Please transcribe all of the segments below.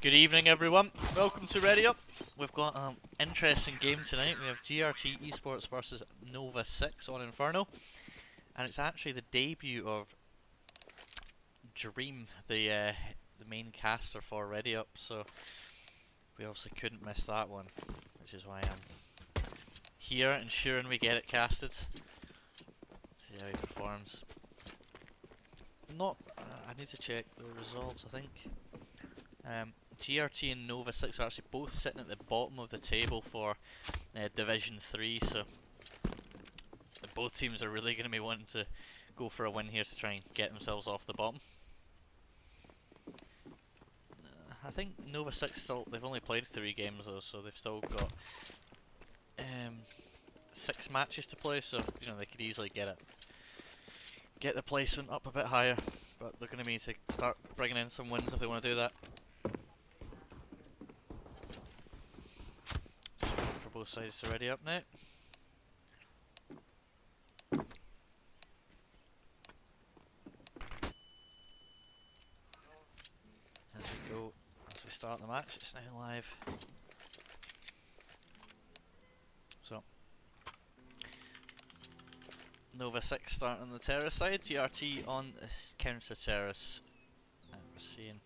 Good evening, everyone. Welcome to RDYUP. We've got an interesting game tonight. We have GRT eSports versus Nova6 on Inferno, and it's actually the debut of Dream, the main caster for RDYUP. So we obviously couldn't miss that one, which is why I'm here ensuring we get it casted. See how he performs. I need to check the results. I think. GRT and Nova6 are actually both sitting at the bottom of the table for Division 3, so both teams are really going to be wanting to go for a win here to try and get themselves off the bottom. I think Nova6 still, they've only played 3 games though, so they've still got 6 matches to play, so you know they could easily get the placement up a bit higher, but they're going to need to start bringing in some wins if they want to do that. Both sides are ready up now. As we start the match, it's now live. So, Nova6 starting on the terrace side, GRT on the counter terrace. And we're seeing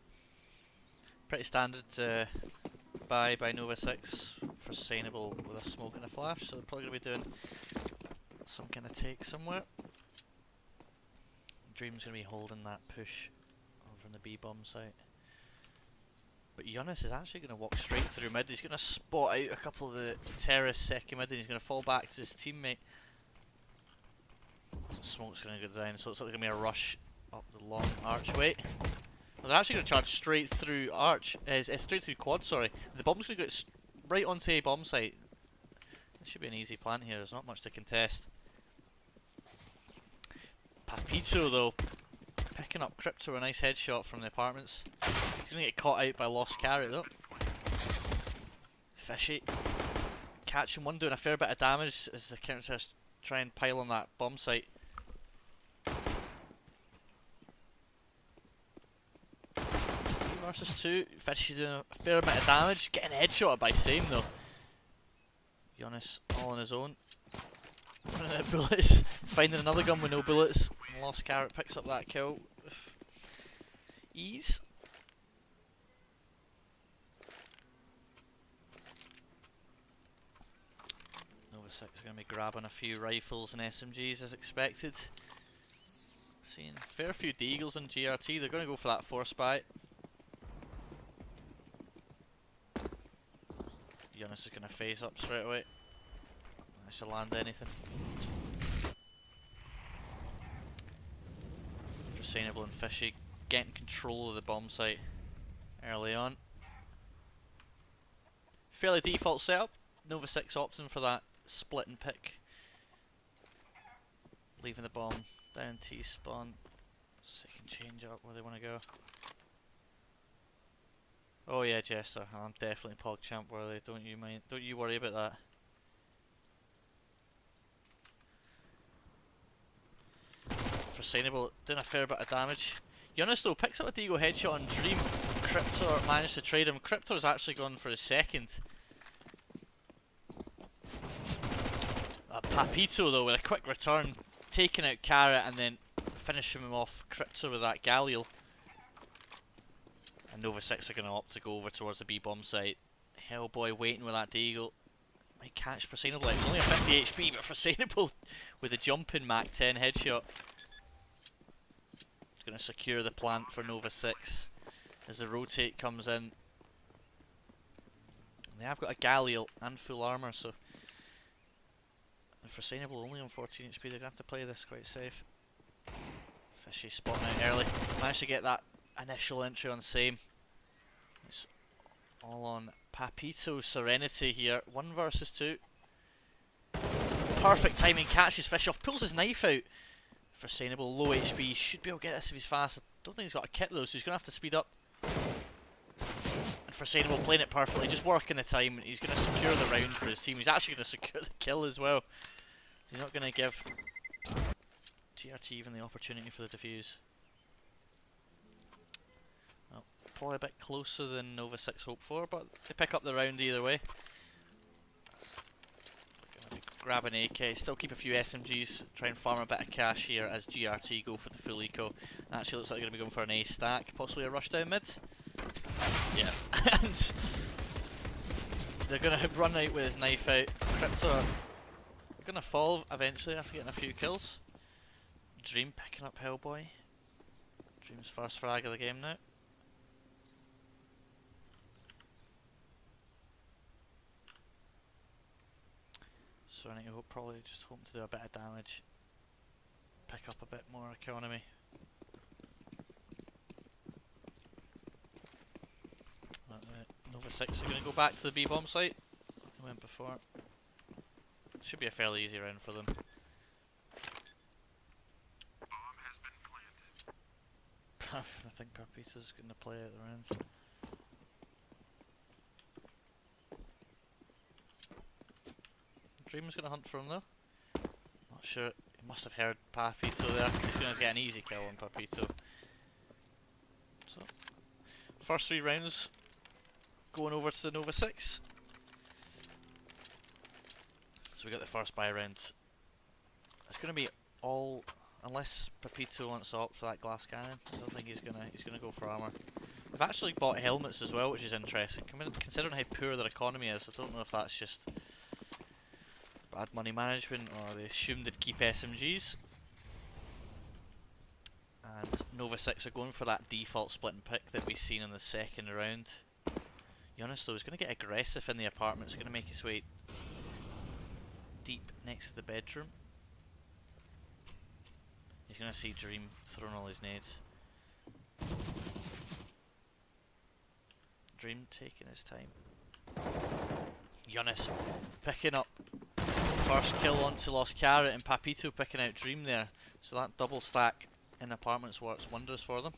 pretty standard by Nova6 for sustainable with a smoke and a flash, so they're probably going to be doing some kind of take somewhere. Dream's going to be holding that push over on the B bomb site. But Giannis is actually going to walk straight through mid. He's going to spot out a couple of the terrace second mid and he's going to fall back to his teammate. So smoke's going to go down, so it's like going to be a rush up the long archway. Well, they're actually going to charge straight through straight through quad, sorry. The bomb's going to go right onto a bomb site. This should be an easy plant here, there's not much to contest. Papito though, picking up Crypto, a nice headshot from the apartments. He's going to get caught out by Lost Carrot though. Fishy. Catching one, doing a fair bit of damage as the counters try and pile on that bomb site. Versus 2, Fishy doing a fair amount of damage, getting headshotted by Same though. Giannis all on his own. Running out of bullets, finding another gun with no bullets. Lost Carrot picks up that kill. Ease. Nova6 are going to be grabbing a few rifles and SMGs as expected. Seeing a fair few Deagles on GRT, they're going to go for that force buy. Giannis is going to face up straight away. Managed to land anything. For Sustainable and Fishy getting control of the bomb site early on. Fairly default setup. Nova6 opting for that split and pick. Leaving the bomb down T-spawn. So they can change up where they want to go. Oh yeah, Jester, I'm definitely PogChamp worthy, don't you worry about that. For Sustainable, doing a fair bit of damage. Giannis though picks up a Deagle headshot on Dream. Cryptor managed to trade him. Cryptor's actually gone for his second. Papito though with a quick return, taking out Carrot and then finishing him off Cryptor with that Galil. And Nova6 are going to opt to go over towards the B bomb site. Hellboy waiting with that Deagle. Might catch for Sustainable. It's only a 50 HP, but for Sustainable with a jumping Mach 10 headshot. It's going to secure the plant for Nova6 as the rotate comes in. And they have got a Galil and full armor, so. And for Sustainable only on 14 HP, they're going to have to play this quite safe. Fishy spotting out early. Managed to get that initial entry on Same. It's all on Papito Serenity here. 1 versus 2. Perfect timing, catches Fish off, pulls his knife out. For Sustainable, low HP, should be able to get this if he's fast. I don't think he's got a kit though, so he's going to have to speed up. And for Sustainable, playing it perfectly, just working the time. He's going to secure the round for his team. He's actually going to secure the kill as well. He's not going to give GRT even the opportunity for the defuse. probably a bit closer than Nova6 hoped for, but they pick up the round either way. Grab an AK, still keep a few SMGs, try and farm a bit of cash here as GRT go for the full eco. Actually looks like they're going to be going for an A stack, possibly a rush down mid. Yeah, and they're going to run out with his knife out. Crypto are going to fall eventually after getting a few kills. Dream picking up Hellboy. Dream's first frag of the game now. So I will probably just hoping to do a bit of damage, pick up a bit more economy. Nova6 are going to go back to the B-bomb site. I went before. Should be a fairly easy round for them. I think Papito's going to play out the round. Dream's going to hunt for him though. Not sure. He must have heard Papito there. He's going to get an easy kill on Papito. So, first 3 rounds going over to the Nova6. So we got the first buy round. It's going to be all, unless Papito wants to opt for that glass cannon. I don't think he's gonna go for armor. They've actually bought helmets as well, which is interesting. Considering how poor their economy is, I don't know if that's just bad money management or they assumed they'd keep SMGs. And Nova6 are going for that default split and pick that we've seen in the second round. Giannis though is going to get aggressive in the apartment. It's going to make his way deep next to the bedroom. He's going to see Dream throwing all his nades. Dream taking his time. Giannis picking up first kill onto Lost Carrot and Papito picking out Dream there. So that double stack in apartments works wonders for them.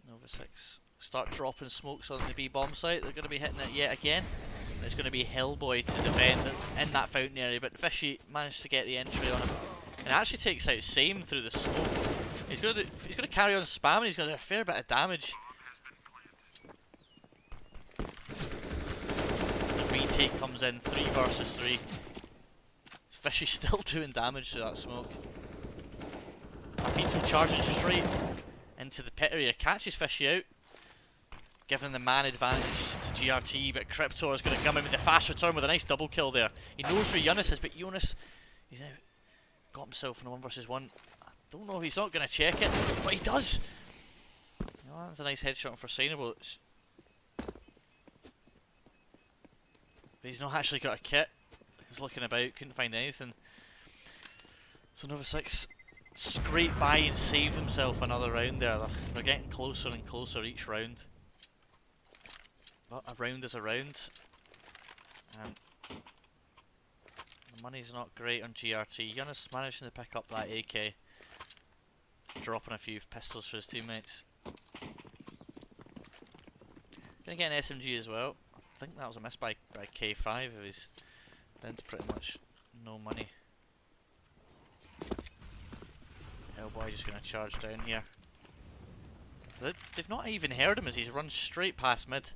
Nova6 start dropping smokes on the B bomb site. They're going to be hitting it yet again. It's going to be Hellboy to defend in that fountain area, but Fishy managed to get the entry on him. And actually takes out Same through the smoke. He's going to carry on spamming. He's going to do a fair bit of damage. The retake comes in, 3 versus 3. Fishy still doing damage to that smoke. Papito charging straight into the pit area, catches Fishy out, giving the man advantage to GRT, but Cryptor is going to come in with the fast return with a nice double kill there. He knows where Jonas is, but Jonas, he's now got himself in a 1 versus 1. I don't know if he's not going to check it, but he does. Oh, that's a nice headshot for Signable. But he's not actually got a kit. He was looking about, couldn't find anything. So Nova6 scrape by and save themselves another round there. They're getting closer and closer each round. But a round is a round. And the money's not great on GRT. Giannis managing to pick up that AK. Dropping a few pistols for his teammates. Gonna get an SMG as well. I think that was a miss by K5. He's down to pretty much no money. Hellboy just gonna charge down here. They've not even heard him as he's run straight past mid.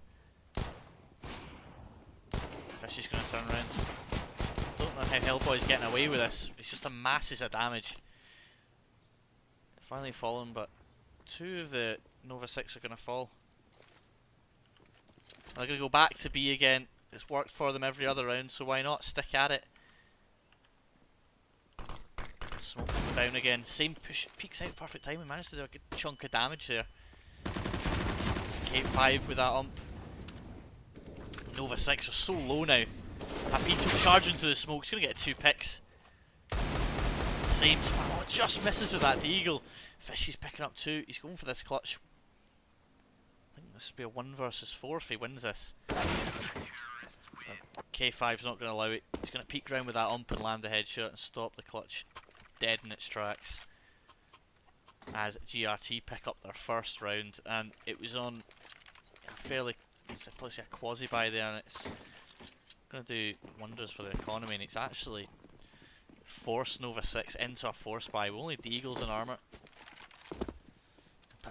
Fish is gonna turn around. Don't know how Hellboy's getting away with this. It's just a masses of damage. Finally fallen, but 2 of the Nova6 are gonna fall. They're gonna go back to B again. It's worked for them every other round, so why not stick at it? Smoke down again. Same push, peeks out perfect time. We managed to do a good chunk of damage there. K5 with that ump. Nova6 are so low now. Papito charging through the smoke. He's gonna get 2 picks. Same spam. Oh, just misses with that Deagle. Fishy's picking up 2. He's going for this clutch. I think this will be a 1 versus 4 if he wins this. K5's not going to allow it. He's going to peek round with that ump and land the headshot and stop the clutch dead in its tracks. As GRT pick up their first round, and it was on a fairly, it's a quasi-buy there, and it's going to do wonders for the economy, and it's actually forced Nova6 into a force buy with only Deagles and armor.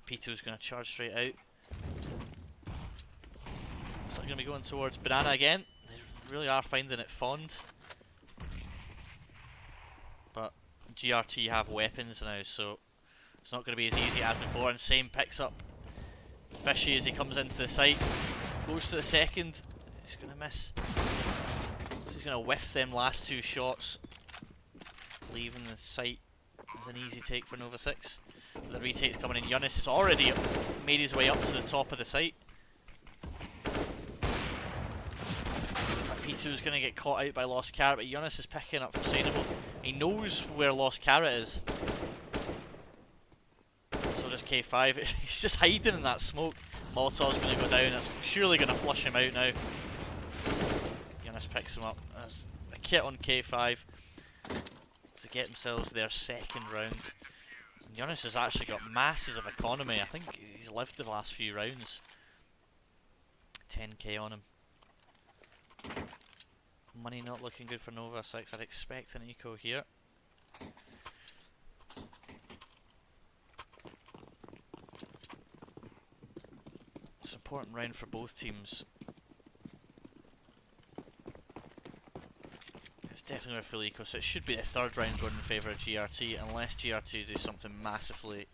Papito's going to charge straight out. So they're going to be going towards Banana again. They really are finding it fond. But GRT have weapons now, so it's not going to be as easy as before. And Same picks up Fishy as he comes into the site. Goes to the second. He's going to miss. So he's going to whiff them last two shots, leaving the site as an easy take for Nova6. The retake's coming in. Yunus has already made his way up to the top of the site. P2's going to get caught out by Lost Carrot, but Yunus is picking up Sustainable. He knows where Lost Carrot is. So does K5. He's just hiding in that smoke. Molotov's going to go down. That's surely going to flush him out now. Yunus picks him up. There's a kit on K5 to get themselves their second round. And Yunus has actually got masses of economy. I think he's lived the last few rounds. 10k on him. Money not looking good for Nova6. I'd expect an eco here. It's an important round for both teams. It's definitely a full eco, so it should be the third round going in favour of GRT, unless GRT do something massively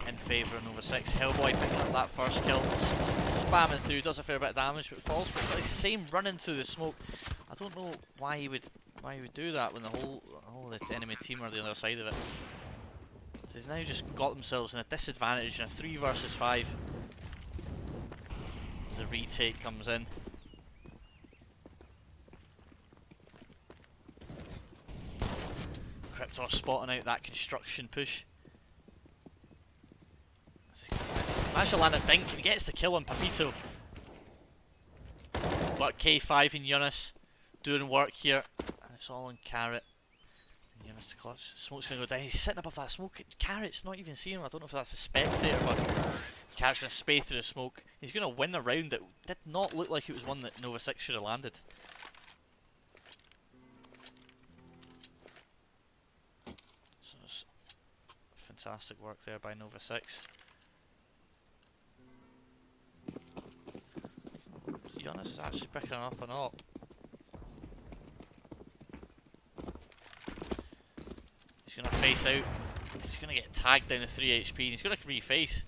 in favour of Nova6. Hellboy picking up that first kill, spamming through, does a fair bit of damage, but falls for it. Same running through the smoke. I don't know why he would do that when the whole the enemy team are on the other side of it. So they've now just got themselves in a disadvantage in a 3 versus 5. As a retake comes in. Cryptor spotting out that construction push. Managed to land a dink and he gets the kill on Papito. But K5 and Yunus doing work here. And it's all on Carrot. And Yunus to clutch. Smoke's going to go down. He's sitting above that smoke. Carrot's not even seeing him. I don't know if that's a spectator, but Carrot's going to spay through the smoke. He's going to win a round that did not look like it was one that Nova6 should have landed. So it's fantastic work there by Nova6. Yunus is actually picking up and up. He's going to face out. He's going to get tagged down to 3 HP and he's going to reface.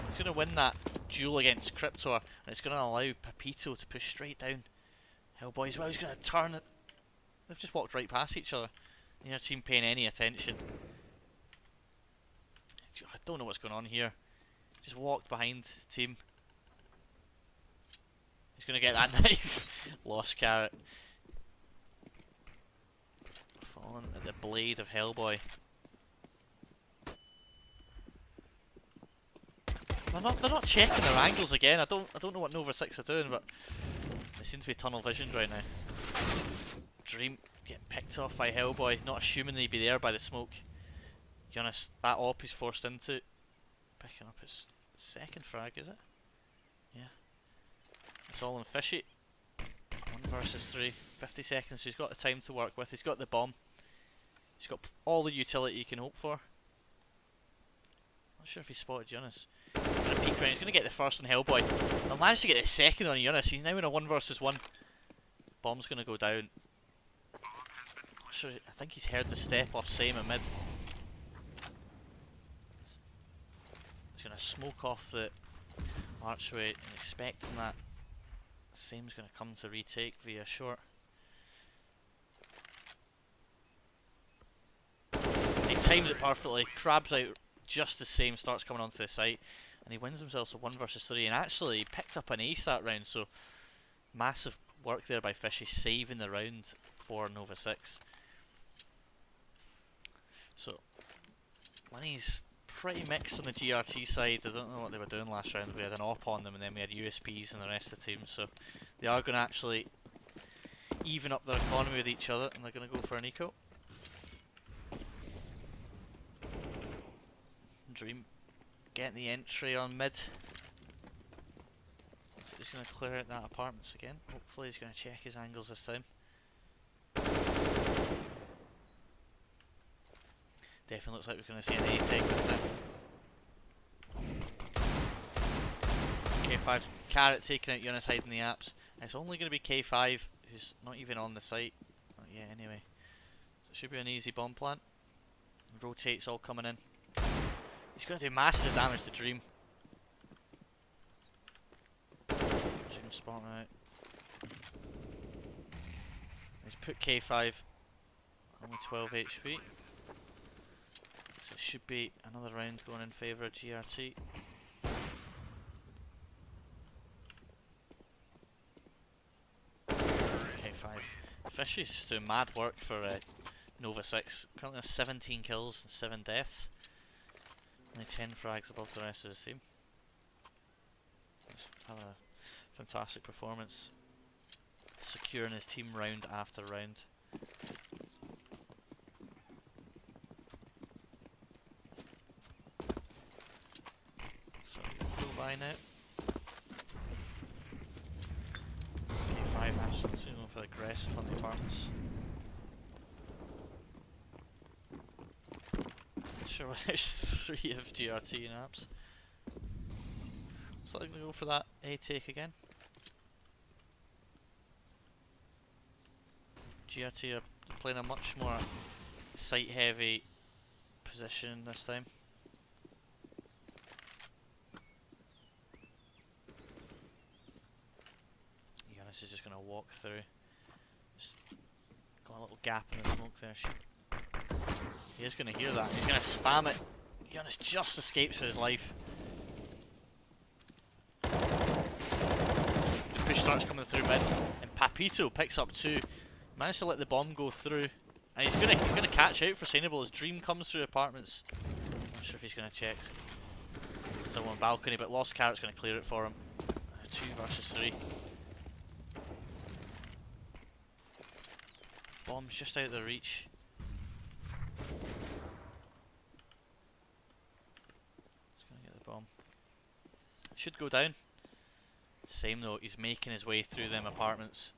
He's going to win that duel against Cryptor and it's going to allow Papito to push straight down Hellboy as well. He's going to turn it. They've just walked right past each other. Neither team paying any attention. I don't know what's going on here. Just walked behind his team. He's going to get that knife. Lost Carrot. Falling at the blade of Hellboy. They're not checking their angles again. I don't know what Nova6 are doing, but they seem to be tunnel visioned right now. Dream getting picked off by Hellboy, not assuming they'd be there by the smoke. Yunus, that op he's forced into. Picking up his second frag, is it? Yeah. It's all on Fishy. 1 versus 3. 50 seconds, so he's got the time to work with. He's got the bomb. He's got all the utility you can hope for. Not sure if he spotted Yunus. Gonna peek around. He's going to get the first on Hellboy. He'll manage to get the second on Yunus. He's now in a 1 versus 1. Bomb's going to go down. Not sure. I think he's heard the step off Same at mid. He's going to smoke off the archway and expecting that Same's going to come to retake via short. He times it perfectly, crabs out just as Same starts coming onto the site, and he wins himself a 1 versus 3 and actually picked up an ace that round, so massive work there by Fishy, saving the round for Nova6. So Lenny's pretty mixed on the GRT side. I don't know what they were doing last round. We had an op on them and then we had USPs and the rest of the team, so they are going to actually even up their economy with each other and they're going to go for an eco. Dream getting the entry on mid. So he's going to clear out that apartments again. Hopefully he's going to check his angles this time. Definitely looks like we're going to see an A take this time. K5, Carrot taking out Eunice, hiding the apps. It's only going to be K5, who's not even on the site. Not yet, anyway. So it should be an easy bomb plant. Rotates all coming in. He's going to do massive damage to Dream. Dream spotting out. He's put K5. Only 12 HP. So it should be another round going in favour of GRT. K5. Fishy's doing mad work for Nova6. Currently has 17 kills and 7 deaths. Only 10 frags above the rest of his team. Just having a fantastic performance. Securing his team round after round. So full buy now. K5 absolutely going for aggressive on the apartments. Not sure why there's 3 of GRT in apps. So I'm going to go for that A take again. GRT are playing a much more site heavy position this time. Eunice is just going to walk through. Just got a little gap in the smoke there. He is going to hear that. He's going to spam it. Eunice just escapes for his life. The push starts coming through mid, and Papito picks up 2. Managed to let the bomb go through, and he's gonna catch out for Sustainable as Dream comes through apartments. Not sure if he's gonna check. Still on balcony, but Lost Carrot's gonna clear it for him. 2 versus 3. Bomb's just out of the reach. He's gonna get the bomb. Should go down. Same though, he's making his way through them apartments.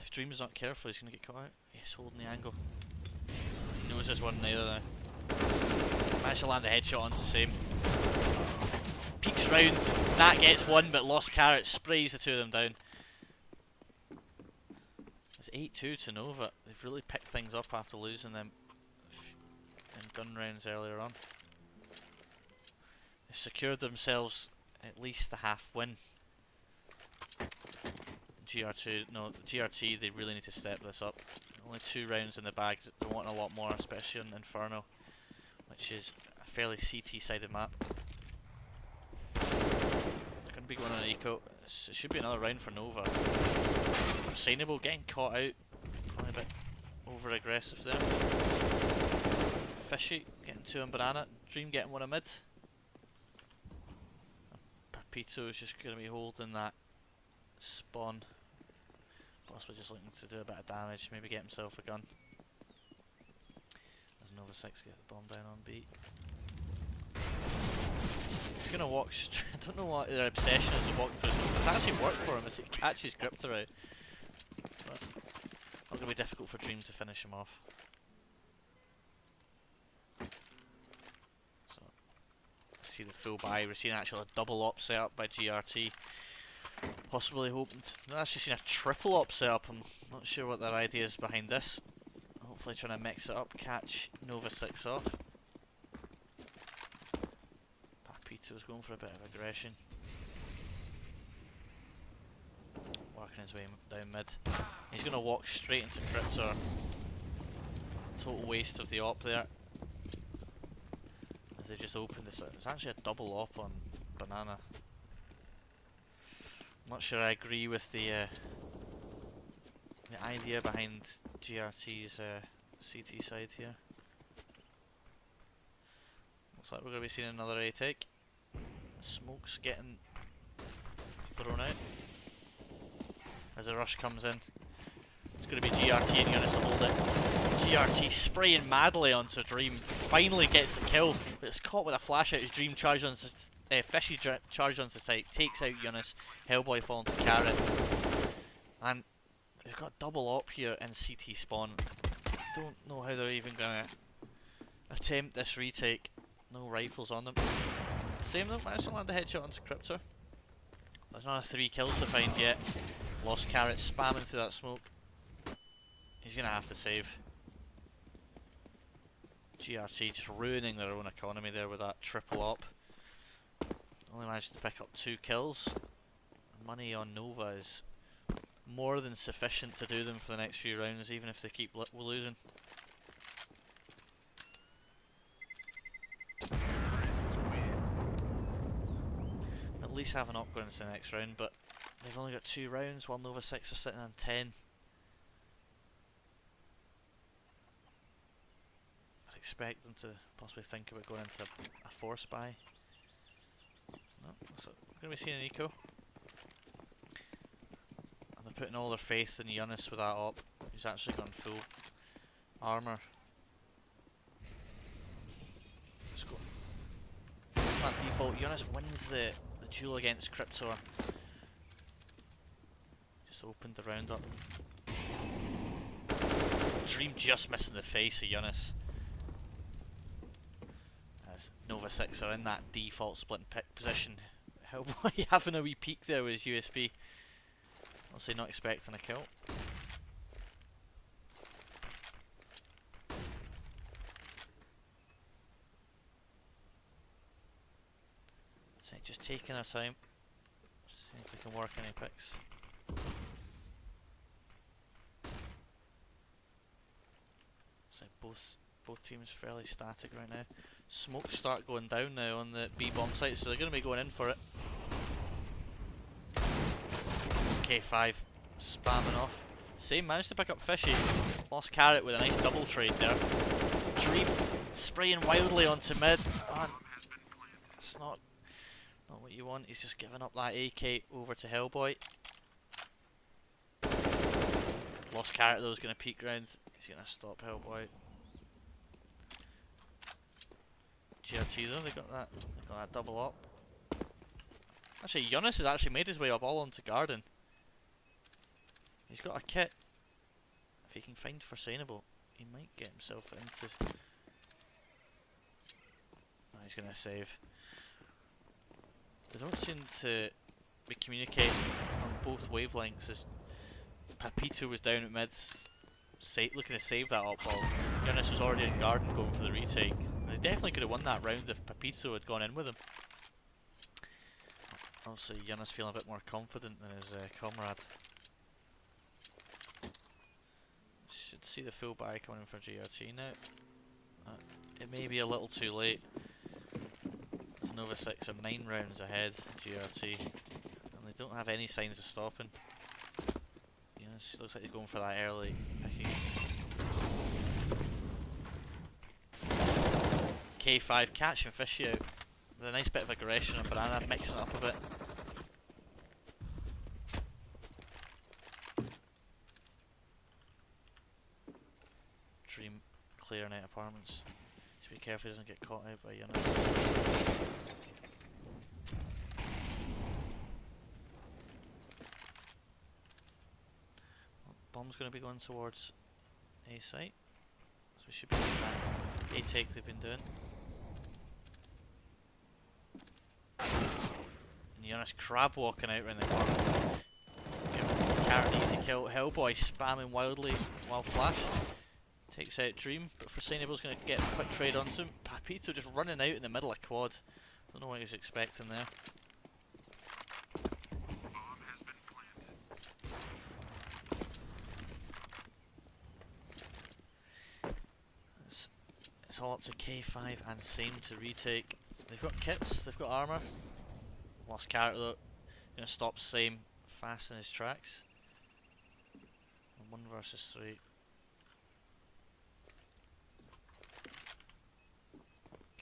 If Dream's not careful, he's going to get caught out. Yes, holding the angle. He knows this one neither now. Managed to land a headshot onto Same. Peeks round, that gets 1, but Lost Carrot sprays the 2 of them down. It's 8-2 to Nova. They've really picked things up after losing them in gun rounds earlier on. They've secured themselves at least the half win. GRT, they really need to step this up. Only 2 rounds in the bag, they want a lot more, especially on Inferno, which is a fairly CT-sided map. They're going to be going on an eco. It should be another round for Nova. Sustainable getting caught out, probably a bit over-aggressive there. Fishy getting 2 on Banana, Dream getting 1 on mid. Papito is just going to be holding that spawn. Possibly just looking to do a bit of damage, maybe get himself a gun. As Nova6 get the bomb down on B. He's gonna walk I don't know what their obsession is to walk through. It's actually worked for him as he catches Gripter out. But not gonna be difficult for Dream to finish him off. So see the full buy, we're seeing actually a double op setup by GRT. Possibly hoping to, I've actually seen a triple op setup. I'm not sure what their idea is behind this. Hopefully trying to mix it up, catch Nova6 off. Papito's going for a bit of aggression. Working his way down mid. He's going to walk straight into Cryptor. Total waste of the op there. As they just opened this, it's actually a double op on Banana. Not sure I agree with the idea behind GRT's CT side here. Looks like we're going to be seeing another A take. Smoke's getting thrown out as the rush comes in. It's going to be GRT and Eunice to hold it. GRT spraying madly onto Dream. Finally gets the kill, but it's caught with a flash out as Dream charge on Fishy charge onto the site, takes out Eunice, Hellboy falling to Carrot, and we've got double op here in CT spawn. Don't know how they're even gonna attempt this retake. No rifles on them. Same though, managed to land a headshot onto Cryptor. There's another 3 kills to find yet. Lost Carrot spamming through that smoke. He's gonna have to save. GRT just ruining their own economy there with that triple op. Only managed to pick up 2 kills. Money on Nova is more than sufficient to do them for the next few rounds, even if they keep losing. At least have an op going into the next round, but they've only got 2 rounds while Nova6 are sitting on 10. I'd expect them to possibly think about going into a force buy. No, so we're going to be seeing an eco. And they're putting all their faith in Yunus with that op, who's actually gone full armour. Let's go. That default, Yunus wins the duel against Cryptor. Just opened the round up. Dream just missing the face of Yunus. As Nova6 are in that default split and pick position. Hellboy having a wee peek there with his USB. Obviously not expecting a kill. So just taking our time. See if they can work any picks. So both teams fairly static right now. Smokes start going down now on the B bomb site, so they're going to be going in for it. K5 spamming off. Same managed to pick up Fishy. Lost Carrot with a nice double trade there. Dream spraying wildly onto mid. Oh, that's not what you want. He's just giving up that AK over to Hellboy. Lost Carrot though is going to peek round. He's going to stop Hellboy. GRT though, they got that double up. Actually, Yunus has actually made his way up all onto Garden. He's got a kit. If he can find Foreseeable, he might get himself into... No, he's going to save. They don't seem to be communicating on both wavelengths, as Papito was down at mid, looking to save that up ball. Yunus was already in Garden going for the retake. They definitely could have won that round if Papito had gone in with him. Obviously Yunus feeling a bit more confident than his comrade. Should see the full buy coming in for GRT now. It may be a little too late, as Nova6 are 9 rounds ahead of GRT, and they don't have any signs of stopping. Yunus looks like he's going for that early picking. K5 catching Fishy out with a nice bit of aggression on Banana, mixing it up a bit. Dream clearing out apartments. Just be careful he doesn't get caught out by Yunus. Bomb's going to be going towards A site, so we should be seeing that A take they've been doing. And Yunus crab walking out around the corner. Carrot easy kill. Hellboy spamming wildly while flash takes out Dream, but Foreseeable's going to get a quick trade onto him. Papito just running out in the middle of quad. Don't know what he was expecting there. It's all up to K5 and Same to retake. They've got kits, they've got armour. Lost Carrot though. Gonna stop Same fast in his tracks. 1 versus 3.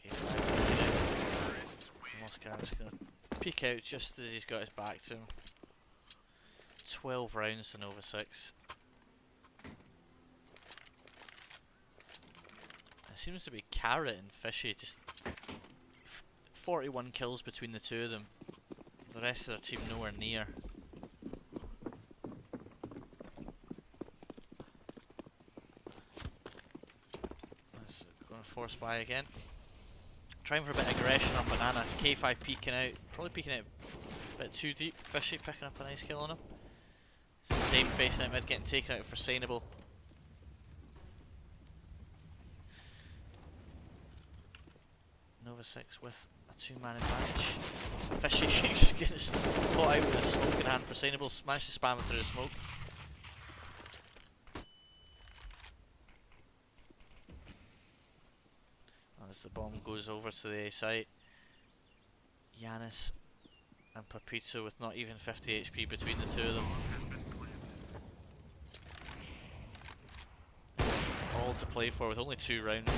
K5 Lost Carrot's gonna peek out just as he's got his back to him. 12 rounds to Nova6. Seems to be Carrot and Fishy, just 41 kills between the two of them. The rest of their team nowhere near. That's going going to force buy again. Trying for a bit of aggression on Banana. K5 peeking out. Probably peeking out a bit too deep. Fishy picking up a nice kill on him. Same facing out mid, getting taken out for Sustainable. Nova6 with a 2-man advantage. Fishy just gets caught out with a smoke in hand for Sustainable. Managed to spam him through the smoke. As the bomb goes over to the A site, Yanis and Papito with not even 50 HP between the two of them. All to play for with only 2 rounds.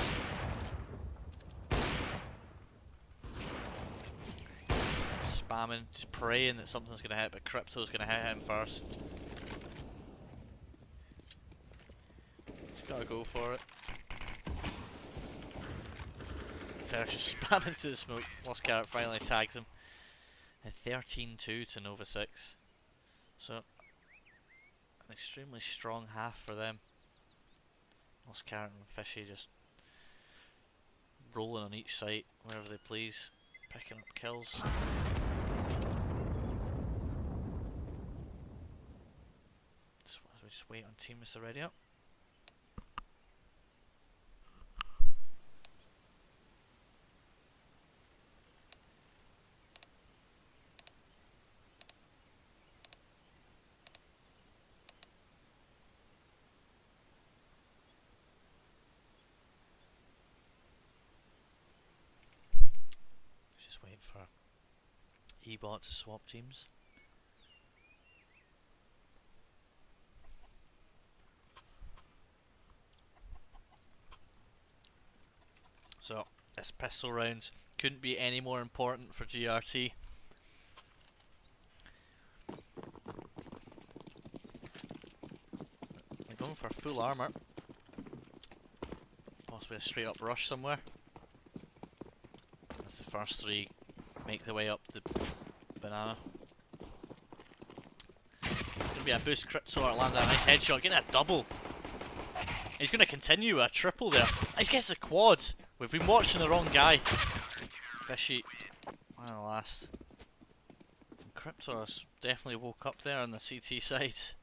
Spamming, just praying that something's going to hit, but Crypto's going to hit him first. Just gotta go for it. Just spamming through the smoke. Lost Carrot finally tags him. And 13-2 to Nova6. So, an extremely strong half for them. Lost Carrot and Fishy just rolling on each site wherever they please, picking up kills. As we just wait on teams to ready up. Waiting for eBot to swap teams. So this pistol round couldn't be any more important for GRT. They're going for full armor, possibly a straight up rush somewhere. The first 3 make their way up the Banana. Gonna be a boost. Crypto land a nice headshot, getting a double. He's gonna continue a triple there. He gets the quad. We've been watching the wrong guy. Fishy, alas. Crypto's definitely woke up there on the CT side.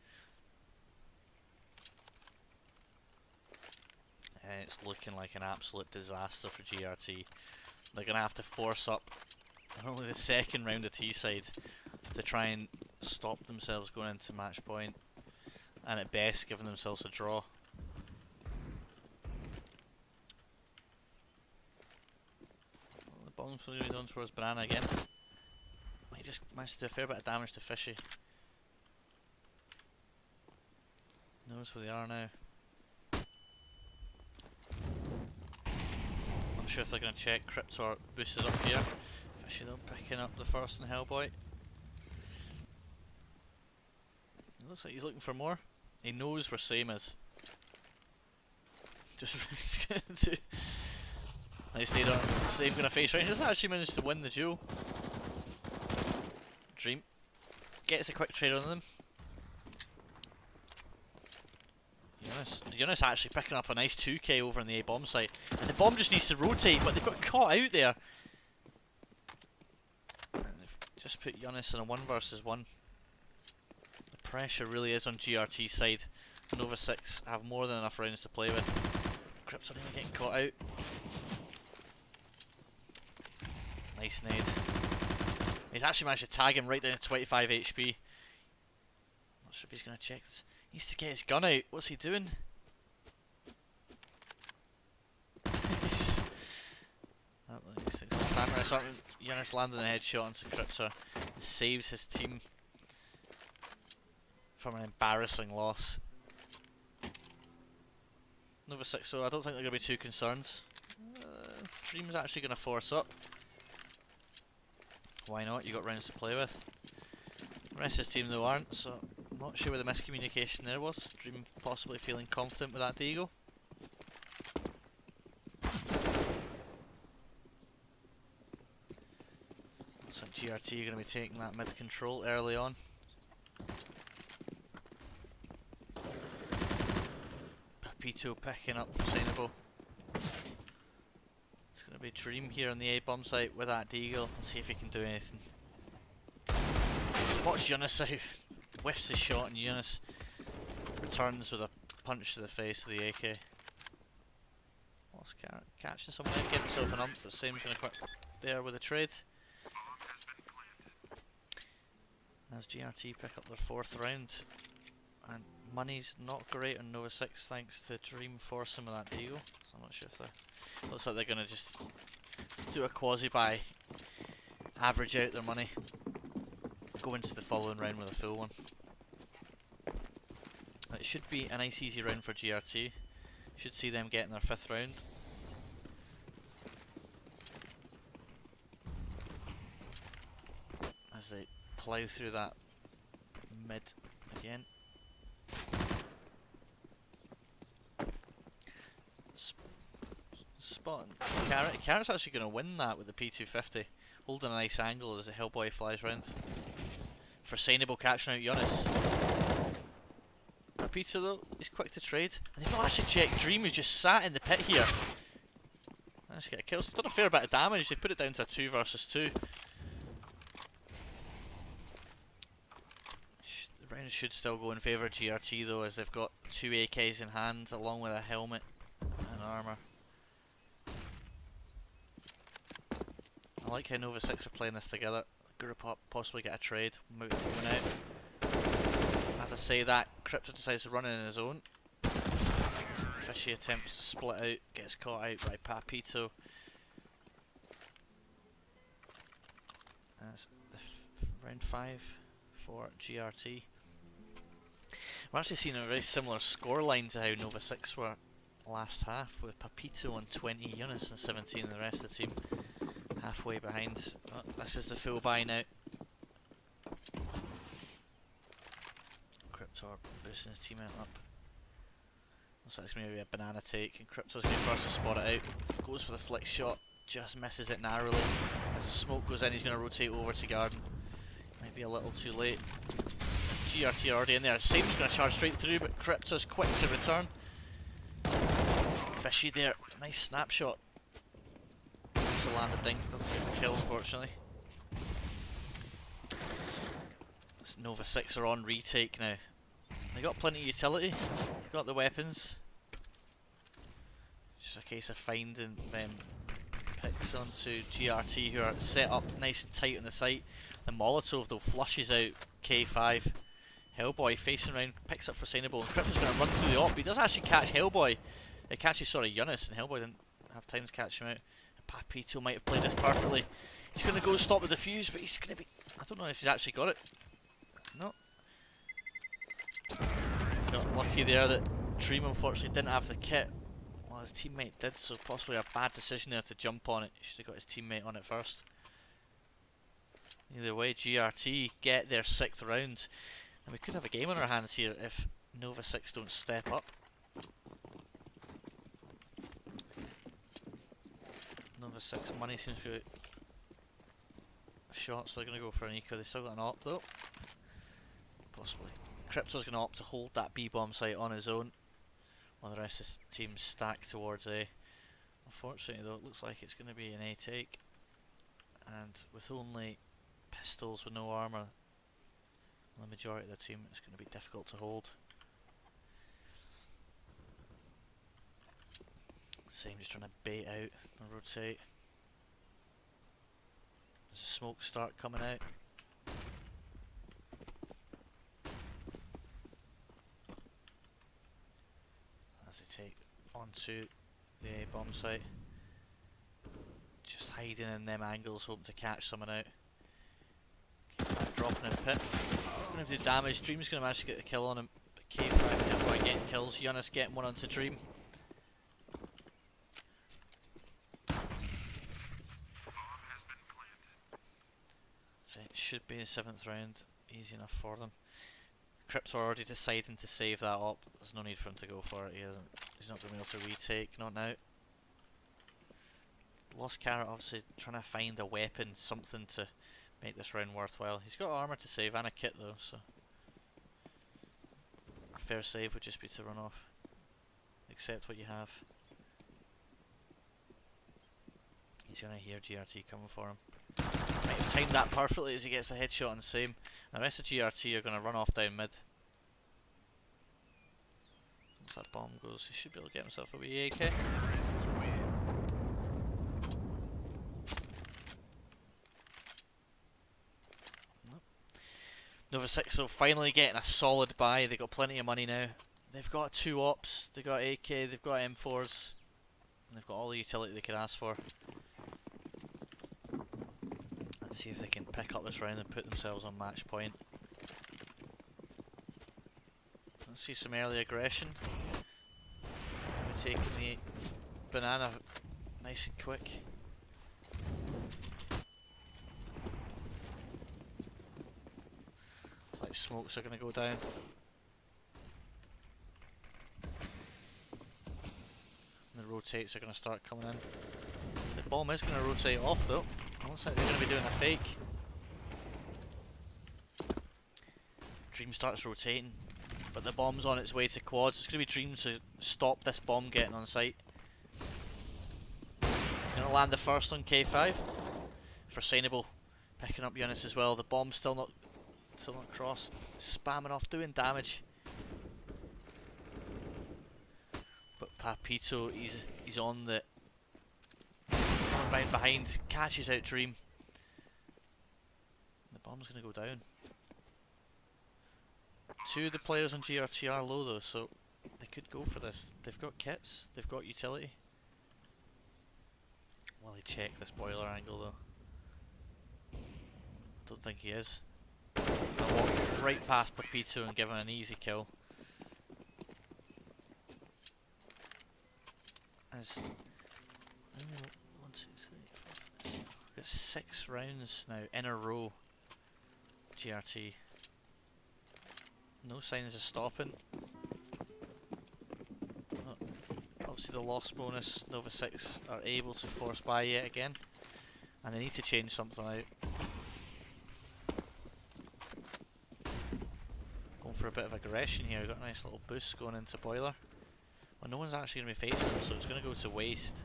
And it's looking like an absolute disaster for GRT. They're going to have to force up only the second round of T-side to try and stop themselves going into match point, and at best giving themselves a draw. Well, the bomb's going to be done towards Banana again. He just managed to do a fair bit of damage to Fishy. Knows where they are now. Not sure if they're going to check. Crypto boosted up here. Fishy though picking up the first in Hellboy. It looks like he's looking for more. He knows where Same is. Just going to do. Nice stayed on. Same going to face right. He doesn't actually manage to win the duel. Dream gets a quick trade on them. Yunus actually picking up a nice 2k over on the A bomb site, and the bomb just needs to rotate, but they've got caught out there. And they've just put Yunus in a 1 versus 1. The pressure really is on GRT side. Nova6 have more than enough rounds to play with. Crypto even getting caught out. Nice nade. He's actually managed to tag him right down to 25 HP. Not sure if he's going to check this. He needs to get his gun out. What's he doing? He's just... That looks like Samurai. So Yunus landing a headshot onto Crypto. It saves his team from an embarrassing loss. Nova6, so I don't think they're going to be too concerned. Dream's actually going to force up. Why not? You got rounds to play with. The rest of his team though aren't, so I'm not sure where the miscommunication there was. Dream possibly feeling confident with that Deagle. So GRT are going to be taking that mid control early on. Papito picking up sustainable. be Dream here on the A bomb site with that Deagle and see if he can do anything. Watch Yunus out, whiffs his shot, and Yunus returns with a punch to the face of the AK. Lost Carrot catching someone out, getting himself an ump, but Same's going to quit there with a trade. As GRT pick up their 4th round. And money's not great on Nova6 thanks to Dream forcing with that deal. So I'm not sure if they... Looks like they're going to just do a quasi-buy, average out their money, go into the following round with a full one. It should be a nice easy round for GRT. Should see them getting their 5th round. As they plough through that mid again. Spot Carrot's actually going to win that with the P250, holding a nice angle as the Hellboy flies round. Foreseeable catching out Yunus. Peter though, he's quick to trade, and they've not actually checked Dream, who's just sat in the pit here. Managed to get a kill, so done a fair bit of damage. They put it down to a 2 versus 2. The round should still go in favour of GRT though, as they've got 2 AKs in hand along with a helmet and armour. I like how Nova6 are playing this together. Group up, possibly get a trade, moving out. As I say that, Crypto decides to run in his own. Fishy attempts to split out, gets caught out by Papito. That's the round 5 for GRT. We're actually seeing a very similar scoreline to how Nova6 were last half, with Papito on 20, Yunus on 17, and the rest of the team halfway behind. Oh, this is the full buy now. Cryptor boosting his teammate up. Looks like it's going to be a banana take, and Cryptor's going to be first to spot it out. Goes for the flick shot, just misses it narrowly. As the smoke goes in, he's going to rotate over to Garden. Might be a little too late. GRT already in there. Same's going to charge straight through, but Cryptor's quick to return. Fishy there, nice snapshot. Also landed ding, doesn't get the kill unfortunately. This Nova6 are on retake now. They got plenty of utility, they got the weapons. Just a case of finding picks onto GRT, who are set up nice and tight on the site. The Molotov though flushes out K5. Hellboy facing around, picks up Foreseeable, and Crypto's going to run through the op. He does actually catch Hellboy. It catches, sorry, Yunus, and Hellboy didn't have time to catch him out. Papito might have played this perfectly. He's going to go stop the defuse, but he's going to be... I don't know if he's actually got it. No. Got lucky there that Dream unfortunately didn't have the kit. Well, his teammate did, so possibly a bad decision there to jump on it. He should have got his teammate on it first. Either way, GRT get their 6th round. And we could have a game on our hands here if Nova6 don't step up. Nova6 money seems to be a shot, so they're going to go for an eco. They still got an op though. Possibly. Crypto's going to opt to hold that B-bomb site on his own, while the rest of the team stack towards A. Unfortunately though, it looks like it's going to be an A take, and with only pistols with no armour on the majority of the team, it's going to be difficult to hold. Same, just trying to bait out and rotate. As the smoke start coming out. As they take onto the A bomb site. Just hiding in them angles, hoping to catch someone out. Dropping in pit. Going to do damage. Dream's going to manage to get the kill on him. But K5 can't quite getting kills. Yunus getting one onto Dream. So it should be a 7th round. Easy enough for them. Crypto already deciding to save that up. There's no need for him to go for it. He's not going to be able to retake. Not now. Lost Carrot obviously trying to find a weapon, something to make this round worthwhile. He's got armour to save and a kit though, so a fair save would just be to run off. Accept what you have. He's gonna hear GRT coming for him. Might have timed that perfectly as he gets a headshot on the same. The rest of GRT are gonna run off down mid. Once that bomb goes, he should be able to get himself a wee AK. Nova6 so finally getting a solid buy. They got plenty of money now. They've got 2 ops, they've got AK, they've got M4s, and they've got all the utility they could ask for. Let's see if they can pick up this round and put themselves on match point. Let's see some early aggression. We're taking the banana nice and quick. It's like smokes are going to go down. And the rotates are going to start coming in. The bomb is going to rotate off though. It looks like they're going to be doing a fake. Dream starts rotating, but the bomb's on its way to quads. It's going to be Dream to stop this bomb getting on site. He's going to land the first on K5. For Sainable, picking up Eunice as well. The bomb's still not crossed. Spamming off, doing damage. But Papito, he's on the round behind, catches out Dream. The bomb's going to go down. 2 of the players on GRT are low though, so they could go for this. They've got kits, they've got utility. Will he check this boiler angle though? Don't think he is. I'll walk right past Papito and give him an easy kill. As 1, 2, 3, 4, 5. We've got 6 rounds now in a row. GRT. No signs of stopping. Oh, obviously the loss bonus, Nova6 are able to force buy yet again. And they need to change something out. Going for a bit of aggression here, we've got a nice little boost going into boiler. Well, no one's actually going to be facing him, so it's going to go to waste.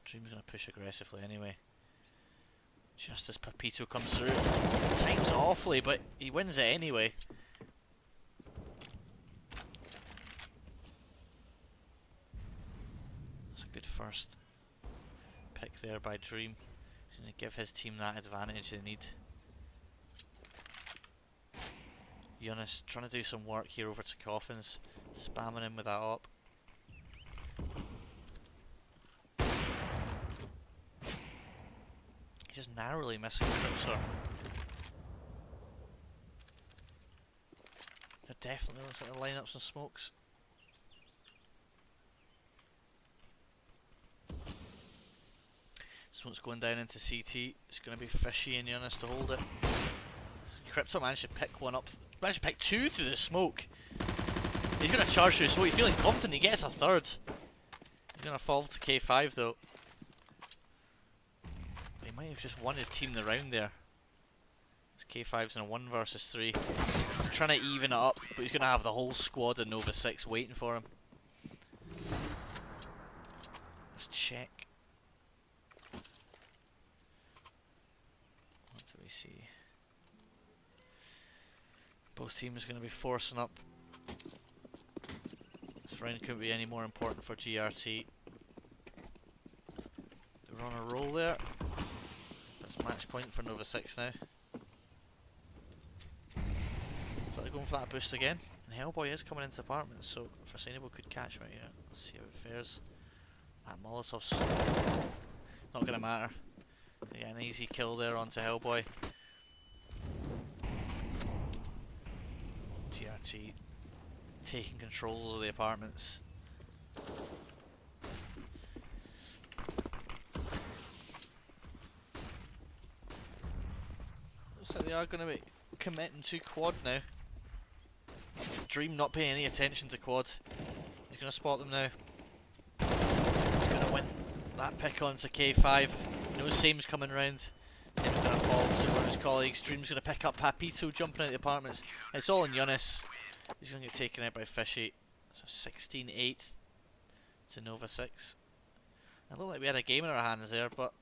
Dream's going to push aggressively anyway. Just as Papito comes through. Times it awfully, but he wins it anyway. It's a good first pick there by Dream. He's going to give his team that advantage they need. Eunice trying to do some work here over to Coffins, spamming him with that op. He's just narrowly missing Cryptor. There definitely looks like to line up some smokes. Smoke's going down into CT. It's going to be Fishy and Eunice to hold it. Cryptor managed to pick one up. Managed to pick 2 through the smoke. He's going to charge through smoke. He's feeling confident. He gets a 3rd. He's going to fall to K5 though. He might have just won his team the round there. This K5's in a 1 versus 3. Trying to even it up, but he's going to have the whole squad of Nova6 waiting for him. Let's check. What do we see? Both teams are going to be forcing up. This round couldn't be any more important for GRT. They're on a roll there. That's match point for Nova6 now. So they're going for that boost again. And Hellboy is coming into apartments, so Foreseeable could catch him out here. Let's see how it fares. That Molotov's not going to matter. They get an easy kill there onto Hellboy. GRT taking control of the apartments. Looks like they are going to be committing to quad now. Dream not paying any attention to quad. He's going to spot them now. He's going to win that pick onto K5. No Same's coming round. Same's going to fall to one of his colleagues. Dream's going to pick up Papito jumping out of the apartments. It's all in Eunice. He's going to get taken out by Fishy. So 16-8 to Nova6. It looked like we had a game in our hands there, but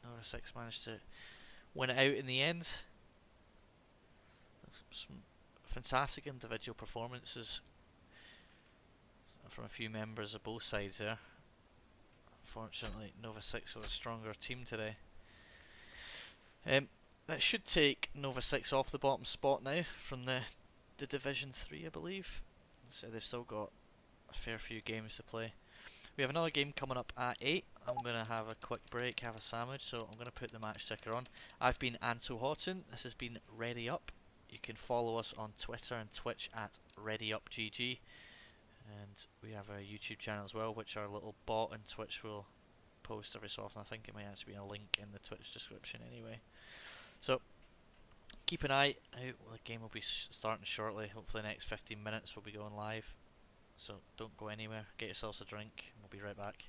Nova6 managed to win it out in the end. Some fantastic individual performances from a few members of both sides there. Unfortunately, Nova6 were a stronger team today. That should take Nova6 off the bottom spot now from the Division 3, I believe. So they've still got a fair few games to play. We have another game coming up at 8. I'm going to have a quick break, have a sandwich, so I'm going to put the match ticker on. I've been Anto Houghton. This has been RDYUP. You can follow us on Twitter and Twitch at RDYUPGG. And we have a YouTube channel as well, which our little bot on Twitch will post every so often. I think it might actually be a link in the Twitch description anyway. So keep an eye out. The game will be starting shortly. Hopefully the next 15 minutes we'll be going live. So don't go anywhere. Get yourselves a drink. We'll be right back.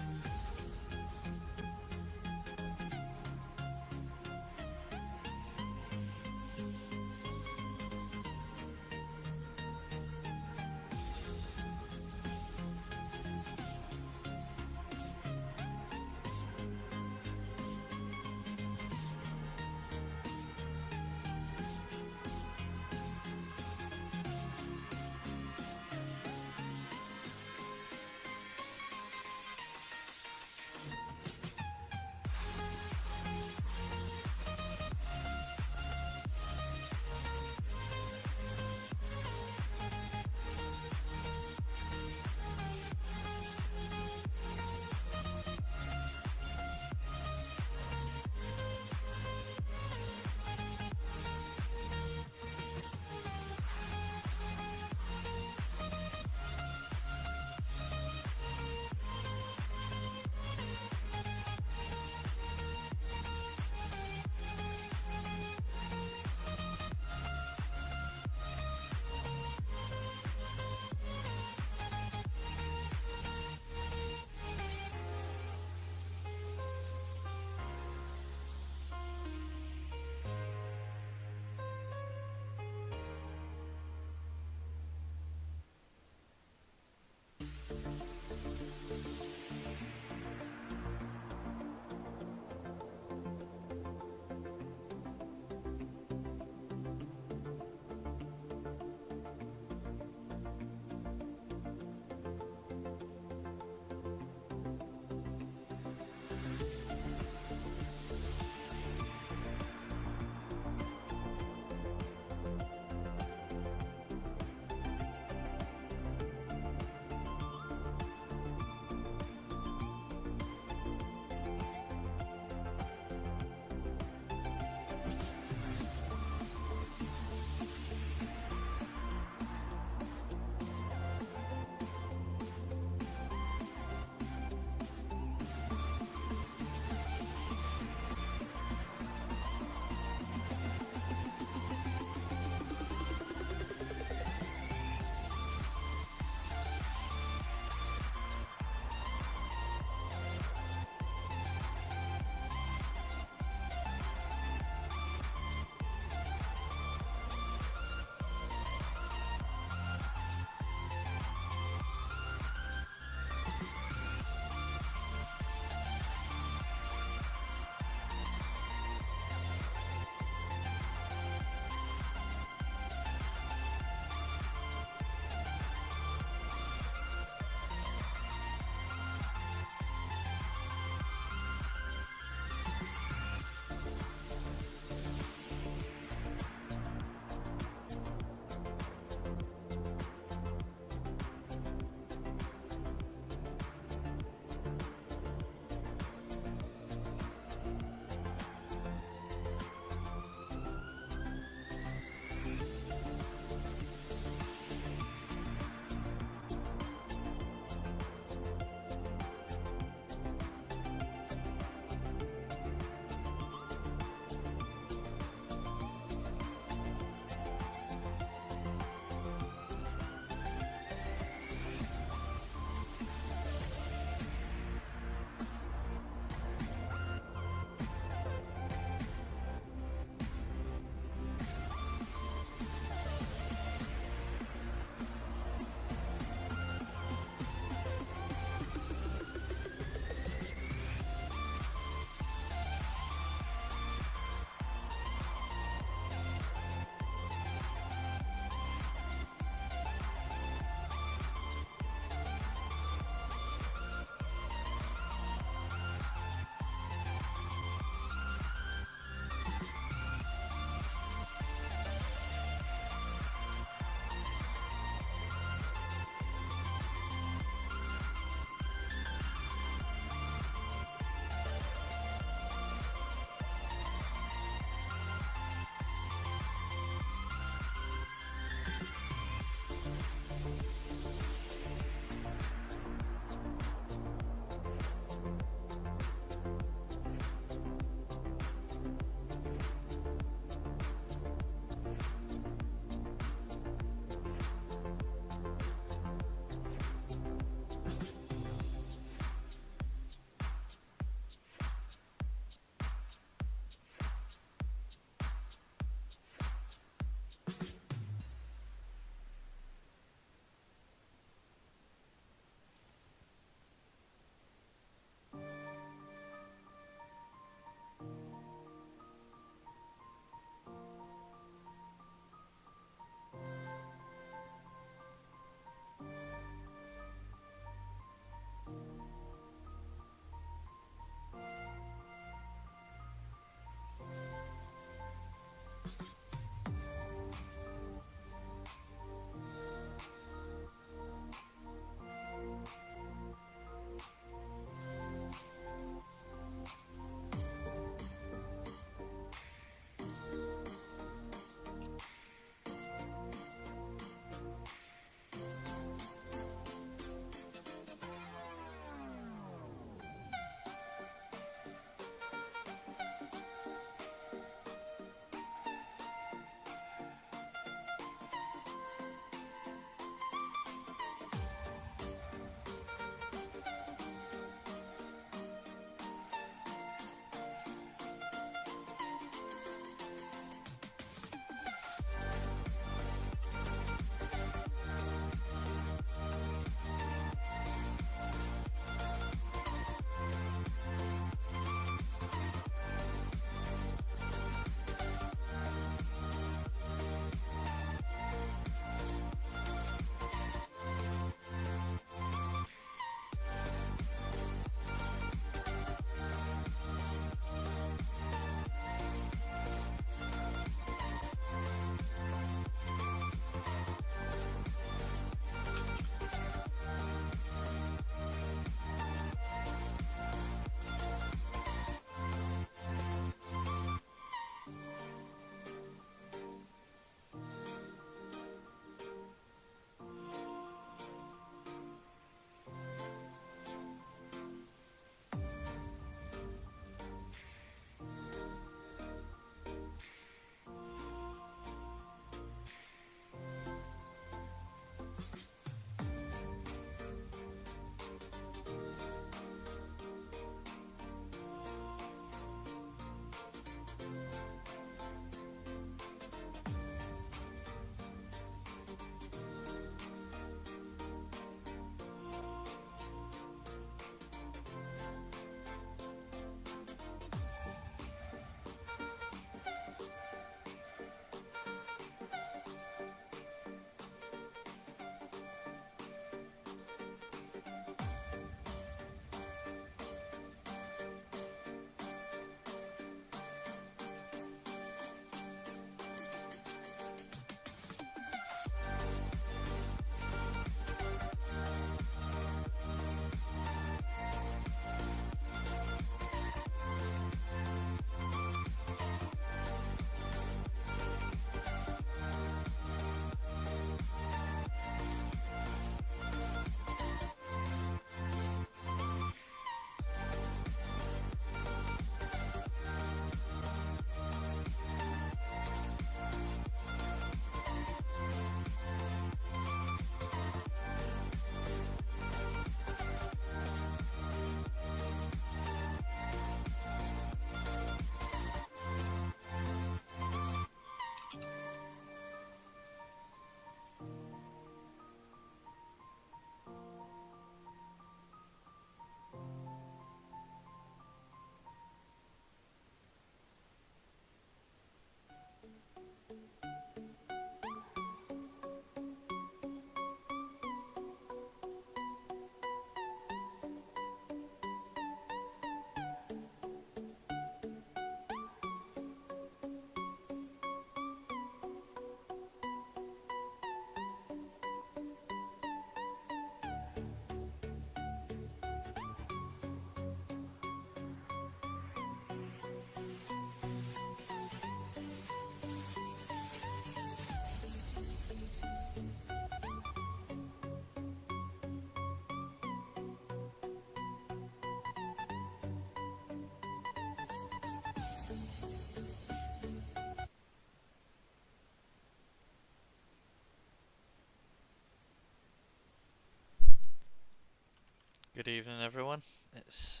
Good evening, everyone. It's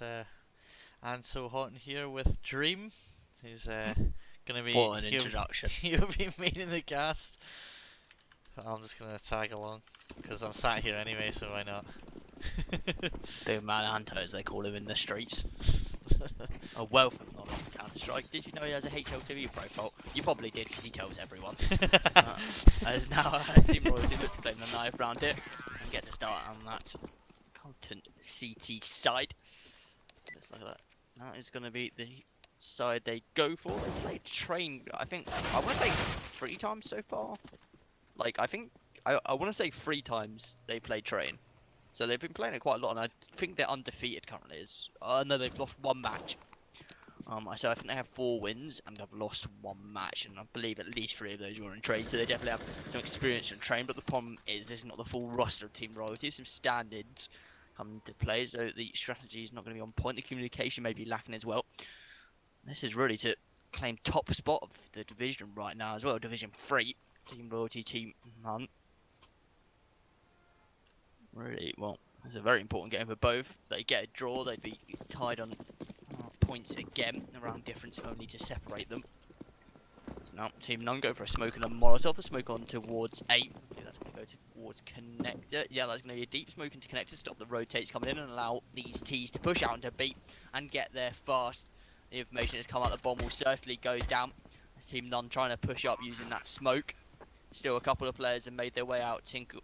and so hot in here with Dream. He's gonna be. What an introduction! He'll be making the cast. I'm just gonna tag along because I'm sat here anyway, so why not? The Manhunter, as they call him in the streets. A wealth of knowledge of Counter-Strike. Did you know he has a HLTV profile? You probably did, because he tells everyone. As now Team Royalty looks to claim the knife round it and get the start on that content CT side. Just like that. That is going to be the side they go for. They played Train, I think, I want to say 3 times so far. Like, I think, I want to say 3 times they played Train. So they've been playing it quite a lot, and I think they're undefeated currently. No, they've lost 1 match. So I think they have 4 wins, and they've lost 1 match, and I believe at least 3 of those were in Train, so they definitely have some experience in Train, but the problem is this is not the full roster of Team Royalty. Some standards come into play, so the strategy is not going to be on point. The communication may be lacking as well. This is really to claim top spot of the division right now as well, Division 3. Team Royalty, Team None. Really, well, it's a very important game for both. They get a draw, they'd be tied on points again, around difference only to separate them. So now Team None go for a smoke and a Molotov. The smoke on towards A. That's going to go towards Connector. Yeah, that's going to be a deep smoke into Connector. Stop the rotates coming in and allow these T's to push out into B and get there fast. The information has come out. The bomb will certainly go down. As Team None trying to push up using that smoke. Still a couple of players have made their way out. Tinker,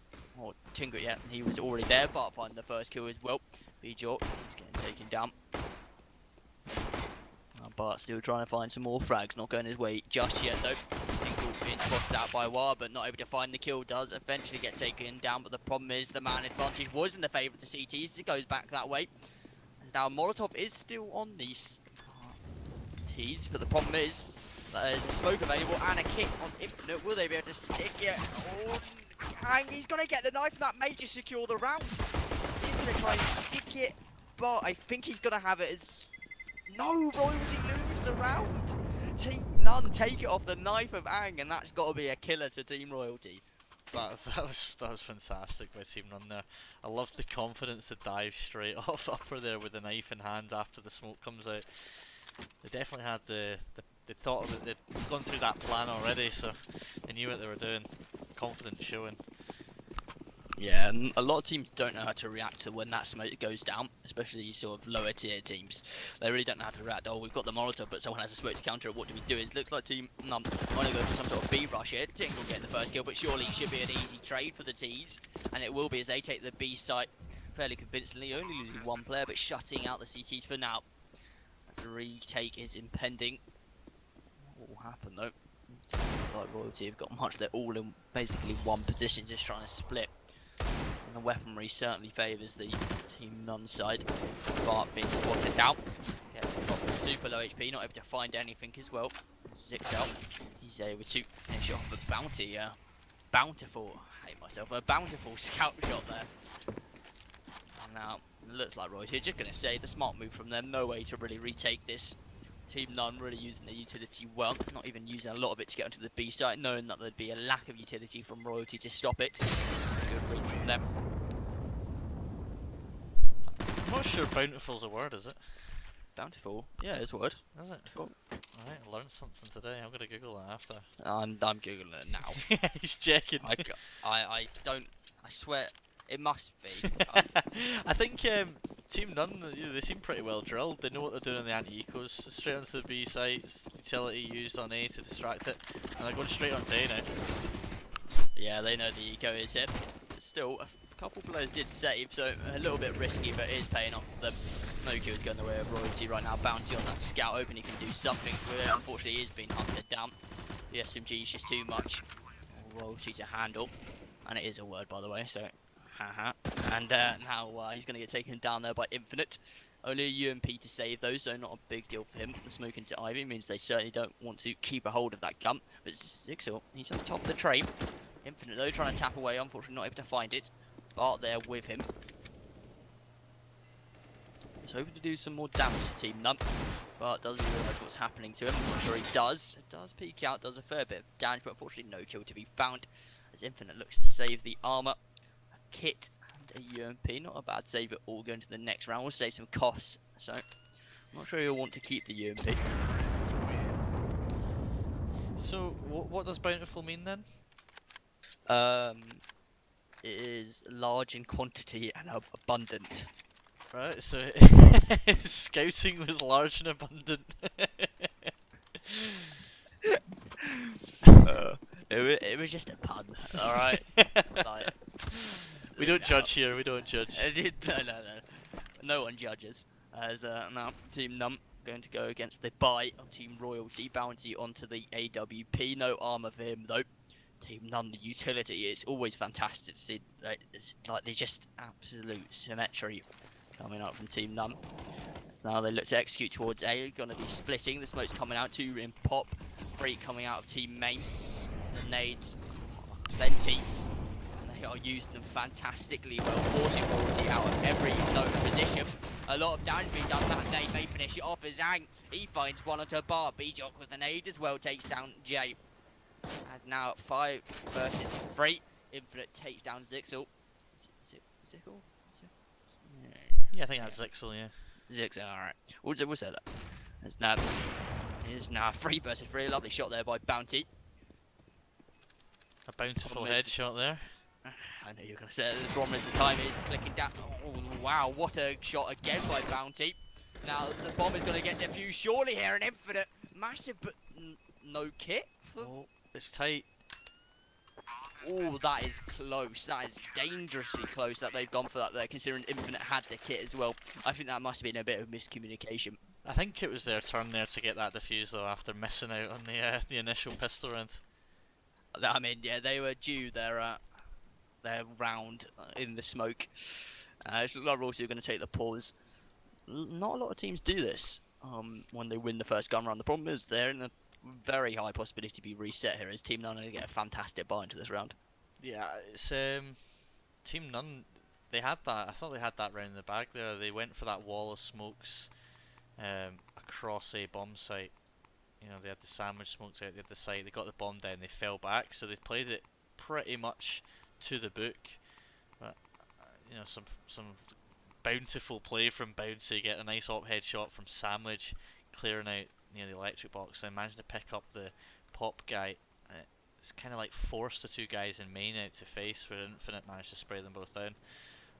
yeah, he was already there, but finding the first kill as well. B-Jork, he's getting taken down. But still trying to find some more frags, not going his way just yet though. Tinkle being spotted out by Wire, but not able to find the kill. Does eventually get taken down, but the problem is the man advantage was in the favour of the CTs. It goes back that way. As now Molotov is still on these T's, but the problem is that there's a smoke available and a kit on Infinite. Will they be able to stick it? Oh, and he's going to get the knife, and that may just secure the round. He's going to try and stick it, but I think he's going to have it as... No, Royalty lose the round. Team None take it off the knife of Ang, and that's got to be a killer to Team Royalty. That was fantastic by Team None there. I loved the confidence to dive straight off upper there with the knife in hand after the smoke comes out. They definitely had they thought of it, they'd gone through that plan already, so they knew what they were doing. Confidence showing. Yeah, and a lot of teams don't know how to react to when that smoke goes down, especially these sort of lower tier teams. They really don't know how to react. Oh, we've got the Molotov, but someone has a smoke to counter it. What do we do? It looks like Team None want to go for some sort of B rush here. Tingle getting the first kill, but surely it should be an easy trade for the T's, and it will be as they take the B site fairly convincingly, only losing 1 player, but shutting out the CTs for now. As a retake is impending. What will happen though? Like Royalty have got much, they're all in basically one position, just trying to split. And the weaponry certainly favours the Team None side. Bart being spotted down. Yeah, super low HP, not able to find anything as well. Zipped out. He's able to finish off a bounty. Bountiful, I hate myself, a bountiful scout shot there. And now, it looks like Royce here, just going to say the smart move from them. No way to really retake this. Team None really using their utility well, not even using a lot of it to get onto the B site, knowing that there'd be a lack of utility from Royalty to stop it. Good read from them. I'm not sure bountiful's a word, is it? Bountiful? Yeah, it's a word. Is it? Cool. Alright, I learned something today. I'm gonna Google that after. I'm googling it now. He's checking. I don't. I swear it must be. I think Team None, they seem pretty well drilled. They know what they're doing in the anti-ecos. Straight onto the B site, utility used on A to distract it, and they're going straight onto A now. Yeah, they know the eco is hit. Still, a couple players did save, so a little bit risky, but it is paying off for them. No kills going the way of Royalty right now. Bounty on that scout, hoping he can do something with it. Unfortunately, he is being hunted down. The SMG is just too much. Royalty to handle, and it is a word, by the way. So, and now he's going to get taken down there by Infinite. Only a UMP to save those, so not a big deal for him. The smoke into Ivy means they certainly don't want to keep a hold of that gun. But Zixel, he's on top of the train. Infinite though, trying to tap away, unfortunately not able to find it. Bart there with him. He's hoping to do some more damage to Team None, but doesn't realise what's happening to him. I'm not sure he does. It does peek out, does a fair bit of damage, but unfortunately no kill to be found. As Infinite looks to save the armour, a kit, and a UMP. Not a bad save at all going to the next round. We'll save some costs, so I'm not sure he'll want to keep the UMP. So, what does bountiful mean then? It is large in quantity and abundant. Right, so scouting was large and abundant. It was just a pun, alright? Like, we don't judge here, we don't judge. No one judges. As now, Team Num going to go against the buy of Team Royalty. Bounty onto the AWP. No armor for him though. Team None, the utility. It's always fantastic to see. It's like they're just absolute symmetry coming out from Team None. Now they look to execute towards A. Going to be splitting. The smoke's coming out. 2 in pop. 3 coming out of Team Main. The nades, plenty. And they are using them fantastically well, forcing Royalty out of every known position. A lot of damage being done. That nade may finish it off as Zhang. He finds one onto a bar. B-Jock with the nade as well takes down Jay. And now 5 versus 3. Infinite takes down Zixel. Zixel? Yeah, I think that's Zixel, yeah. Zixel, alright. We'll say that. It's now 3 versus 3. A lovely shot there by Bounty. A bountiful headshot there. I know you were going to say that. The problem is the time is clicking down. Oh, wow, what a shot again by Bounty. Now the bomb is going to get defused surely here. An Infinite. Massive, but no kit. Oh, it's tight. Oh, that is close. That is dangerously close that they've gone for that there, considering Infinite had the kit as well. I think that must have been a bit of miscommunication. I think it was their turn there to get that defuse though, after missing out on the initial pistol round. I mean, yeah, they were due their round in the smoke. It's like we're also going to take the pause. Not a lot of teams do this when they win the first gun round. The problem is they're in a very high possibility to be reset here, as Team None are going to get a fantastic buy into this round. Yeah, it's Team None. They had that. I thought they had that round in the bag there. They went for that wall of smokes across a bomb site. You know, they had the sandwich smokes out. They had the site. They got the bomb down. They fell back, so they played it pretty much to the book. But you know, some bountiful play from Bouncy, get a nice op headshot from Sandwich, clearing out near the electric box, then managed to pick up the pop guy. It's kind of like forced the 2 guys in main out to face, where Infinite managed to spray them both down.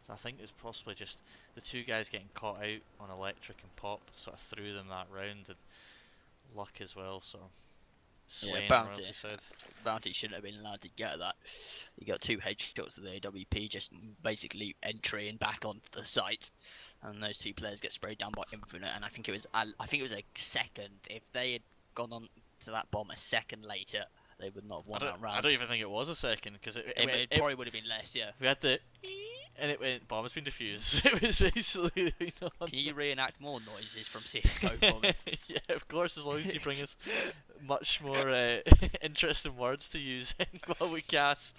So I think it's possibly just the 2 guys getting caught out on electric and pop sort of threw them that round, and luck as well. So swaying Bounty. side. Bounty shouldn't have been allowed to get that. He got 2 headshots of the AWP, just basically entering back onto the site, and those 2 players get sprayed down by Infinite. And I think it was a second. If they had gone on to that bomb a second later, they would not have won that round. I don't even think it was a second, because it probably would have been less. Yeah. We had the and it went, bomb has been defused. It was basically. Can you reenact more noises from CS:GO for me? Yeah, of course, as long as you bring us much more interesting words to use while we cast.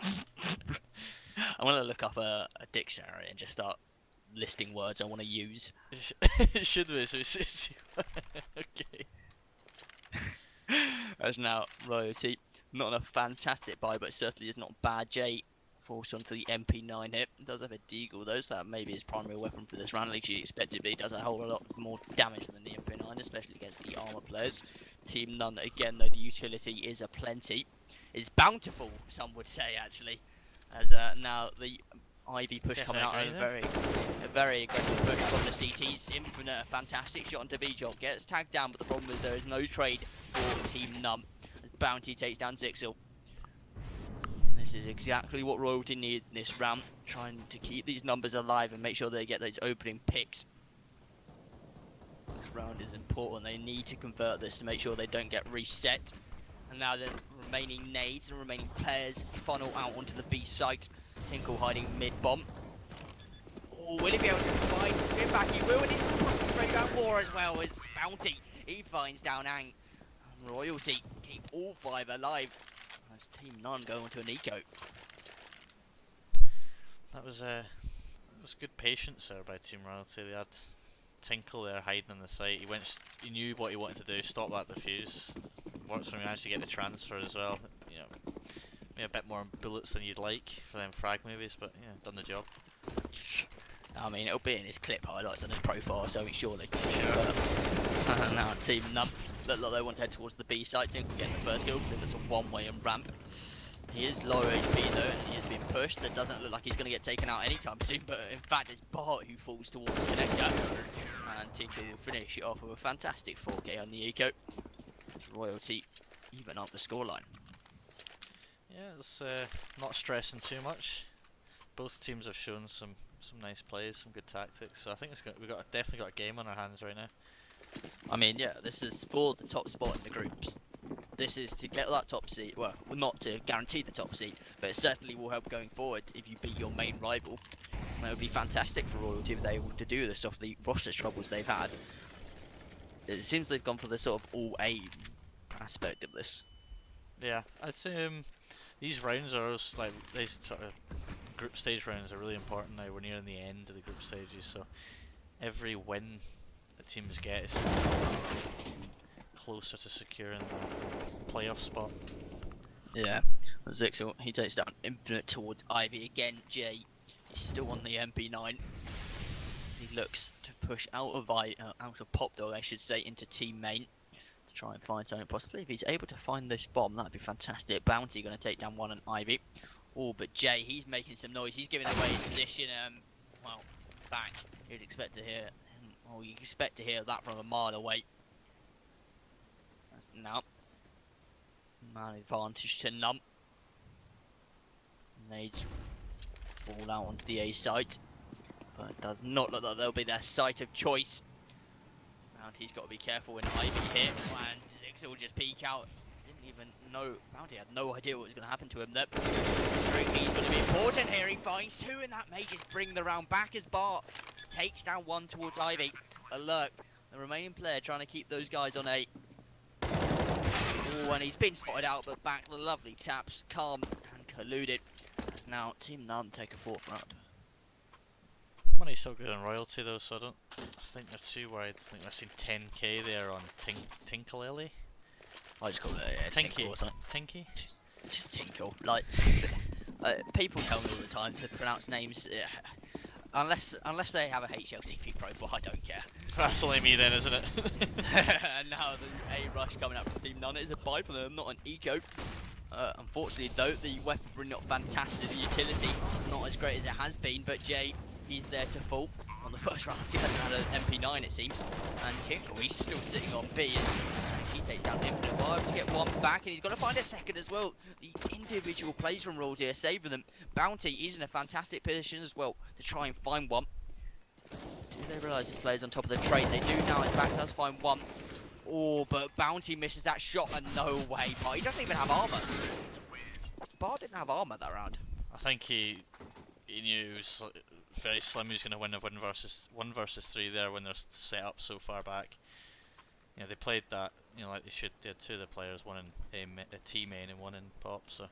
I'm gonna look up a dictionary and just start listing words I want to use. Should we? So it's okay. As now Royalty, not a fantastic buy, but certainly is not bad. Jay forced onto the MP9 hit. Does have a deagle though, so that maybe his primary weapon for this round, like she expected, but he does a whole lot more damage than the MP9, especially against the armor players. Team None again though, the utility is a plenty. It's bountiful, some would say actually, as now the Ivy push coming out, and a very aggressive push from the CTs. Infinite, a fantastic shot onto B-Job, gets tagged down, but the problem is there is no trade for Team Num. As Bounty takes down Zixel. This is exactly what Royalty need in this round, trying to keep these numbers alive and make sure they get those opening picks. This round is important. They need to convert this to make sure they don't get reset. And now the remaining nades and remaining players funnel out onto the B site. Tinkle hiding mid-bomb. Oh, will he be able to find spin back? He will, and he's going to concentrate down more as well as Bounty. He finds down Ang. And Royalty keep all 5 alive as Team None go onto an eco. That was good patience there by Team Royalty. They had Tinkle there hiding on the site. He knew what he wanted to do. Stop that defuse. Works for him. Managed to get the transfer as well. You know, maybe a bit more bullets than you'd like for them frag movies, but yeah, done the job. I mean, it'll be in his clip highlights on his profile, so surely. Now Team Num look like they want to head towards the B site. Tinkle getting the first kill. It's a one-way and ramp. He is low HP though, and he has been pushed. That doesn't look like he's going to get taken out anytime soon, but in fact it's Bart who falls towards the connector. And Tinkle will finish it off with a fantastic 4K on the eco. Royalty even up the scoreline. Yeah, it's not stressing too much. Both teams have shown some nice plays, some good tactics. So I think we've definitely got a game on our hands right now. I mean, yeah, this is for the top spot in the groups. This is to get that top seed. Well, not to guarantee the top seed, but it certainly will help going forward if you beat your main rival. And it would be fantastic for Royalty if they're able to do this off the roster troubles they've had. It seems they've gone for the sort of all-aim aspect of this. Yeah, I'd say these rounds are also, like, these sort of group stage rounds are really important now. We're nearing the end of the group stages, so every win that teams get is closer to securing the playoff spot. Yeah, Zixel, he takes down Infinite towards Ivy again. Jay, he's still on the MP9. He looks to push out of Pop Dog, I should say, into team main to try and find something. Possibly if he's able to find this bomb, that'd be fantastic. Bounty going to take down one on Ivy. Oh, but Jay, he's making some noise. He's giving away his position. Well, back. You'd expect to hear, or you expect to hear that from a mile away. That's now man advantage to Num. Nades fall out onto the A site, but it does not look like they'll be their site of choice. Bounty's got to be careful when Ivy hit, and Zix will just peek out. Didn't even know. Bounty had no idea what was going to happen to him there. He's going to be important here. He finds two, and that may just bring the round back as Bart takes down one towards Ivy. Alert, the remaining player trying to keep those guys on A. Oh, and he's been spotted out, but back the lovely taps, calm and colluded. As now Team Num take a fourth round. Money's still good on Royalty though, so I don't think they're too worried. I think I've seen 10k there on Tinklelly. I just call it Tinkle or something. Tinky? Just Tinkle. Like, people tell me all the time to pronounce names, unless they have a HLCP profile, I don't care. That's only me then, isn't it? And now the A rush coming up from Team None. It is a buy for them, not an eco. Unfortunately though, the weaponry not fantastic, the utility not as great as it has been, but Jay, he's there to fall. On the first round, he hasn't had an MP9 it seems, and Tinkle, he's still sitting on B, and he takes down Infinite. Well, to get one back, and he's got to find a second as well. The individual plays from Royalty are saving them. Bounty, he's in a fantastic position as well to try and find one. Do they realise this player's on top of the train? They do now, in fact, does find one. Oh, but Bounty misses that shot, and no way, Bart. He doesn't even have armour. Bart didn't have armour that round. I think he knew it was very slim. He was going to win a 1 versus 3 there when they're set up so far back. You know, they played that, you know, like they should. They had two of the players, one in a T main and one in Pop, so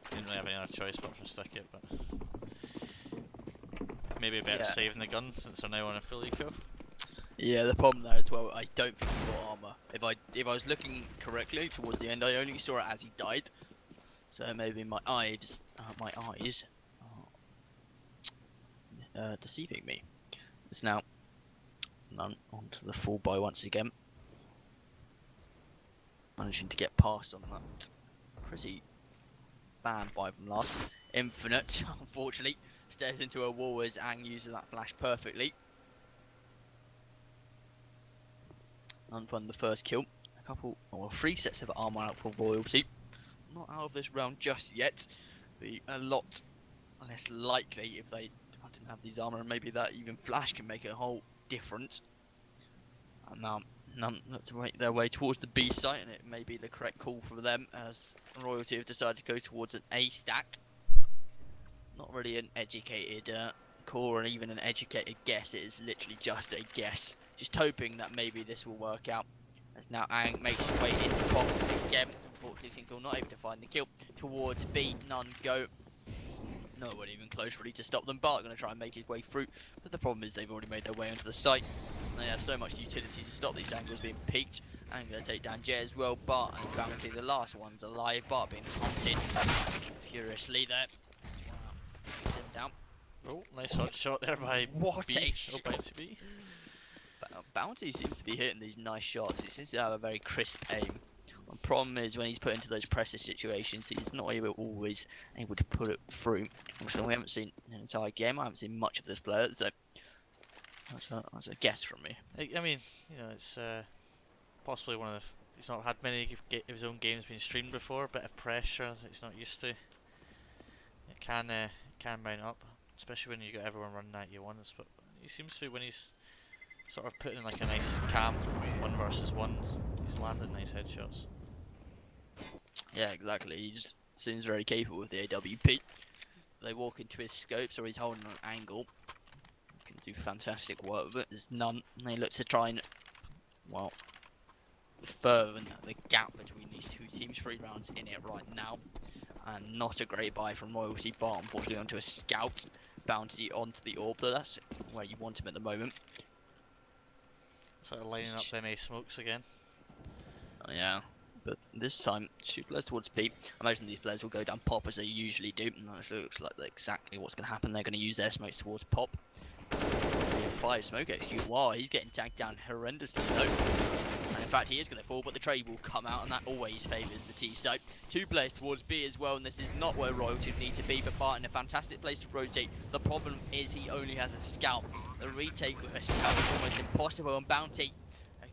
didn't really have any other choice but to stick it. But maybe a better saving the gun since they're now on a full eco. Yeah, the problem there as well, I don't think he got armour. If I was looking correctly towards the end, I only saw it as he died. So maybe my eyes are deceiving me. It's now None onto the full buy once again. Managing to get past on that pretty bad buy from last. Infinite, unfortunately, stares into a wall as Ang uses that flash perfectly. Unfun the first kill. A couple or 3 sets of armor out for Royalty. Not out of this round just yet. Be a lot less likely if they didn't have these armor, and maybe that even flash can make a whole difference. And now None look to make their way towards the B site, and it may be the correct call for them as Royalty have decided to go towards an A stack. Not really an educated call or even an educated guess. It is literally just a guess. Just hoping that maybe this will work out. As now Ang makes his way into Pop again. Unfortunately, Single not able to find the kill. Towards B, None go. No one even close really to stop them. Bart going to try and make his way through. But the problem is they've already made their way onto the site. And they have so much utility to stop these angles being peaked. And going to take down Jay as well. Bart and Bounty, the last one's alive. Bart being hunted furiously there. Wow. Sit down. Oh, nice hot shot there by What B. a shot. Bounty B. Bounty seems to be hitting these nice shots. He seems to have a very crisp aim. The problem is when he's put into those pressure situations, he's not always able to put it through. So we haven't seen an entire game. I haven't seen much of this player, so that's a guess from me. I mean, you know, it's possibly one of the. He's not had many of his own games being streamed before. A bit of pressure that he's not used to. It can mount up, especially when you got everyone running at you once. But he seems to, when he's sort of putting in like a nice calm 1v1. He's landed nice headshots. Yeah, exactly. He just seems very capable with the AWP. They walk into his scopes or he's holding an angle. He can do fantastic work with it. There's none. And they look to try and, well, further the gap between these two teams. 3 rounds in it right now. And not a great buy from Royalty, but unfortunately onto a scout. Bounty onto the orb, though that's where you want him at the moment. Sort of lining up them A smokes again. Oh, yeah. But this time, 2 players towards P. I imagine these players will go down pop as they usually do. And that looks like exactly what's going to happen. They're going to use their smokes towards pop. 5 smoke XQ. Wow, he's getting tagged down horrendously though. And in fact, he is going to fall, but the trade will come out, and that always favours the T site. 2 players towards B as well, and this is not where Royalty need to be, but Bart in a fantastic place to rotate. The problem is he only has a scout. The retake with a scout is almost impossible, and Bounty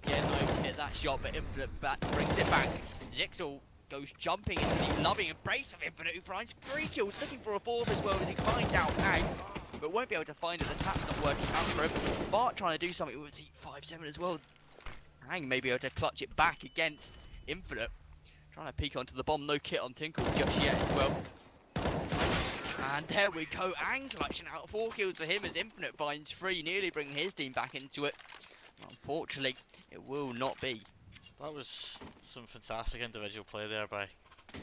again, not able to hit that shot, but Infinite brings it back. Zixel goes jumping into the loving embrace of Infinite, who finds 3 kills, looking for a 4th as well as he finds out Ang, but won't be able to find it. The tap's not working out for him. Bart trying to do something with the 5-7 as well. Ang may be able to clutch it back against Infinite. Trying to peek onto the bomb, no kit on Tinkle just yet as well. And there we go, Ang clutching out 4 kills for him as Infinite finds 3, nearly bringing his team back into it. Unfortunately, it will not be. That was some fantastic individual play there by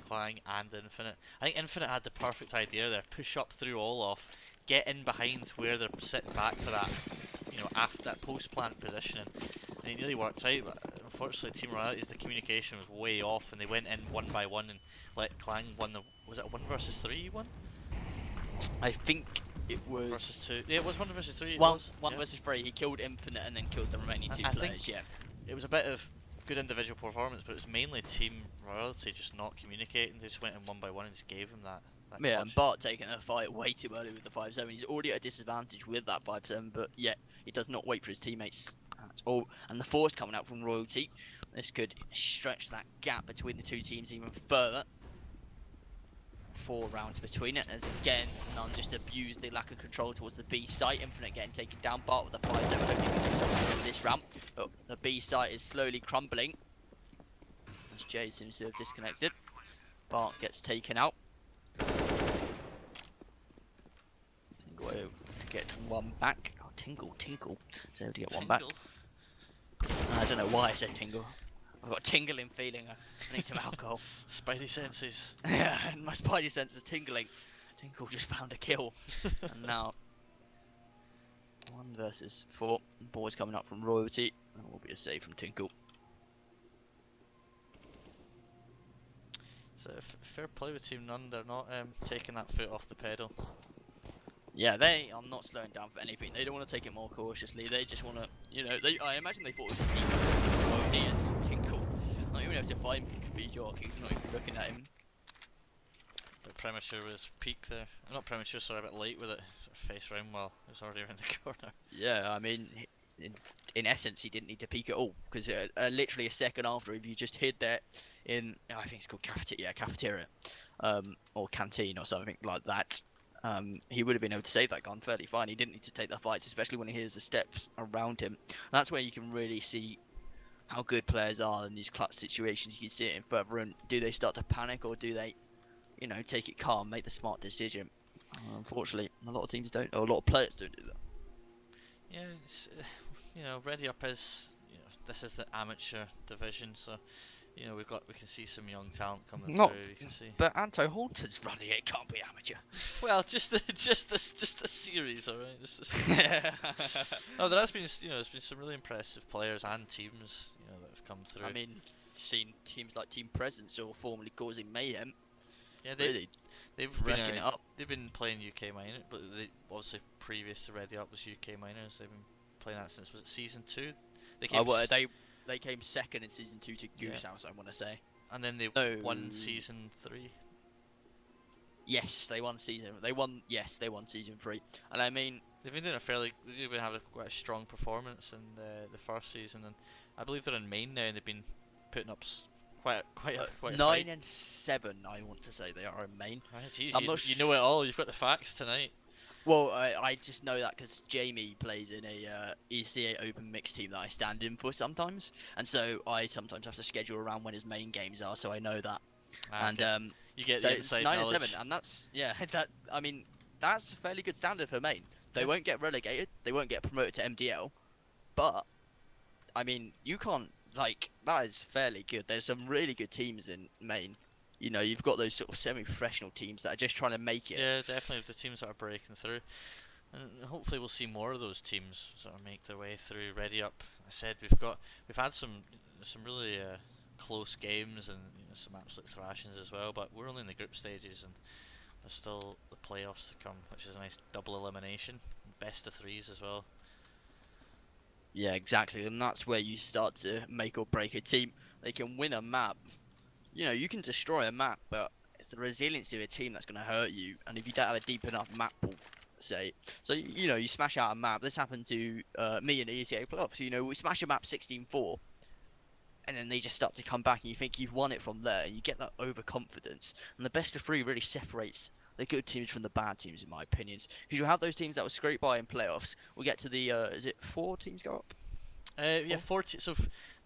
Clang and Infinite. I think Infinite had the perfect idea there. Push up through all off, get in behind where they're sitting back for that, you know, after that post-plant positioning. And it nearly worked out, but unfortunately Team Royalty's the communication was way off and they went in 1 by 1 and let Clang win the, was it a 1 versus 3 you won? I think it was... Versus 2. Yeah, it was 1 versus 3. One versus 3, he killed Infinite and then killed the remaining 2 players, yeah. It was a bit of good individual performance, but it was mainly Team Royalty just not communicating. They just went in 1 by 1 and just gave him that yeah, clutch. and Bart taking a fight way too early with the 5-7. He's already at a disadvantage with that 5-7, but yet he does not wait for his teammates at all. And the force coming out from Royalty, this could stretch that gap between the 2 teams even further. 4 rounds between it, as again, none just abuse the lack of control towards the B site. Infinite getting taken down, Bart with the 5-7, hoping he can do something in this round. But the B site is slowly crumbling, as Jay seems to have disconnected. Bart gets taken out. Tingle to get 1 back. Oh, Tingle. So able to get 1 back. I don't know why I said Tingle. I've got a tingling feeling. I need some alcohol. Spidey senses. Yeah, and my spidey sense is tingling. Tingle just found a kill. And now 1 versus 4. Boys coming up from Royalty. And will be a save from Tinkle. So fair play with Team None. They're not taking that foot off the pedal. Yeah, they are not slowing down for anything. They don't want to take it more cautiously. They just want to, you know, I imagine they thought it was Royalty and Tinkle. Not even able to find B-Jock, he's not even looking at him. But Premature was peak there. Not Premature, sorry, a bit late with it. Sort of face round while it was already around the corner. Yeah, I mean, in essence, he didn't need to peek at all, because literally a second after, if you just hid there in, I think it's called cafeteria, or canteen or something like that, he would have been able to save that gun fairly fine. He didn't need to take the fights, especially when he hears the steps around him. And that's where you can really see how good players are in these clutch situations. You can see it in further room. Do they start to panic, or do they, you know, take it calm, make the smart decision? Unfortunately, a lot of teams don't, or a lot of players don't do that. Yeah, it's, you know, RDYUP is, you know, this is the amateur division, so you know we can see some young talent coming through. You can see. But Anto Horton's running it. Can't be amateur. Well, just the series, alright. No, there has been, you know, there's been some really impressive players and teams, you know, that have come through. I mean, seen teams like Team Presence or formerly causing mayhem. Yeah, they've wrecking it up. They've been playing UK minor, but they obviously previous to RDYUP was UK minors. They've been playing that since, was it season 2? They came they came second in season 2 to Goose House, I want to say. And then they won season 3. Yes, they won season. They won season 3. And I mean, they've been doing they've been having quite a strong performance in the first season, and I believe they're in main now, and they've been putting up quite a 9 and 7. I want to say they are in main. Geez, you know it all. You've got the facts tonight. Well, I just know that because Jamie plays in a ECA Open mixed team that I stand in for sometimes, and so I sometimes have to schedule around when his main games are, so I know that. Ah, And okay. You get so the it's inside 9 and 7, knowledge. and that's yeah, that I mean that's a fairly good standard for main. They Yeah. won't get relegated, they won't get promoted to MDL, but I mean you can't like that is fairly good. There's some really good teams in main. You know, you've got those sort of semi-professional teams that are just trying to make it. Yeah, definitely the teams that are breaking through. And hopefully we'll see more of those teams sort of make their way through. RDYUP. I said we've had some really close games and some absolute thrashings as well. But we're only in the group stages and there's still the playoffs to come, which is a nice double elimination, best of threes as well. Yeah, exactly, and that's where you start to make or break a team. They can win a map. You know, you can destroy a map, but it's the resiliency of a team that's going to hurt you. And if you don't have a deep enough map pool, say, so you know, you smash out a map. This happened to me in the ECA playoffs. You know, we smash a map 16-4, and then they just start to come back, and you think you've won it from there, and you get that overconfidence. And the best of three really separates the good teams from the bad teams, in my opinions. Because you have those teams that will scrape by in playoffs. We'll get to the is it 4 teams go up? Yeah, Four? 4 so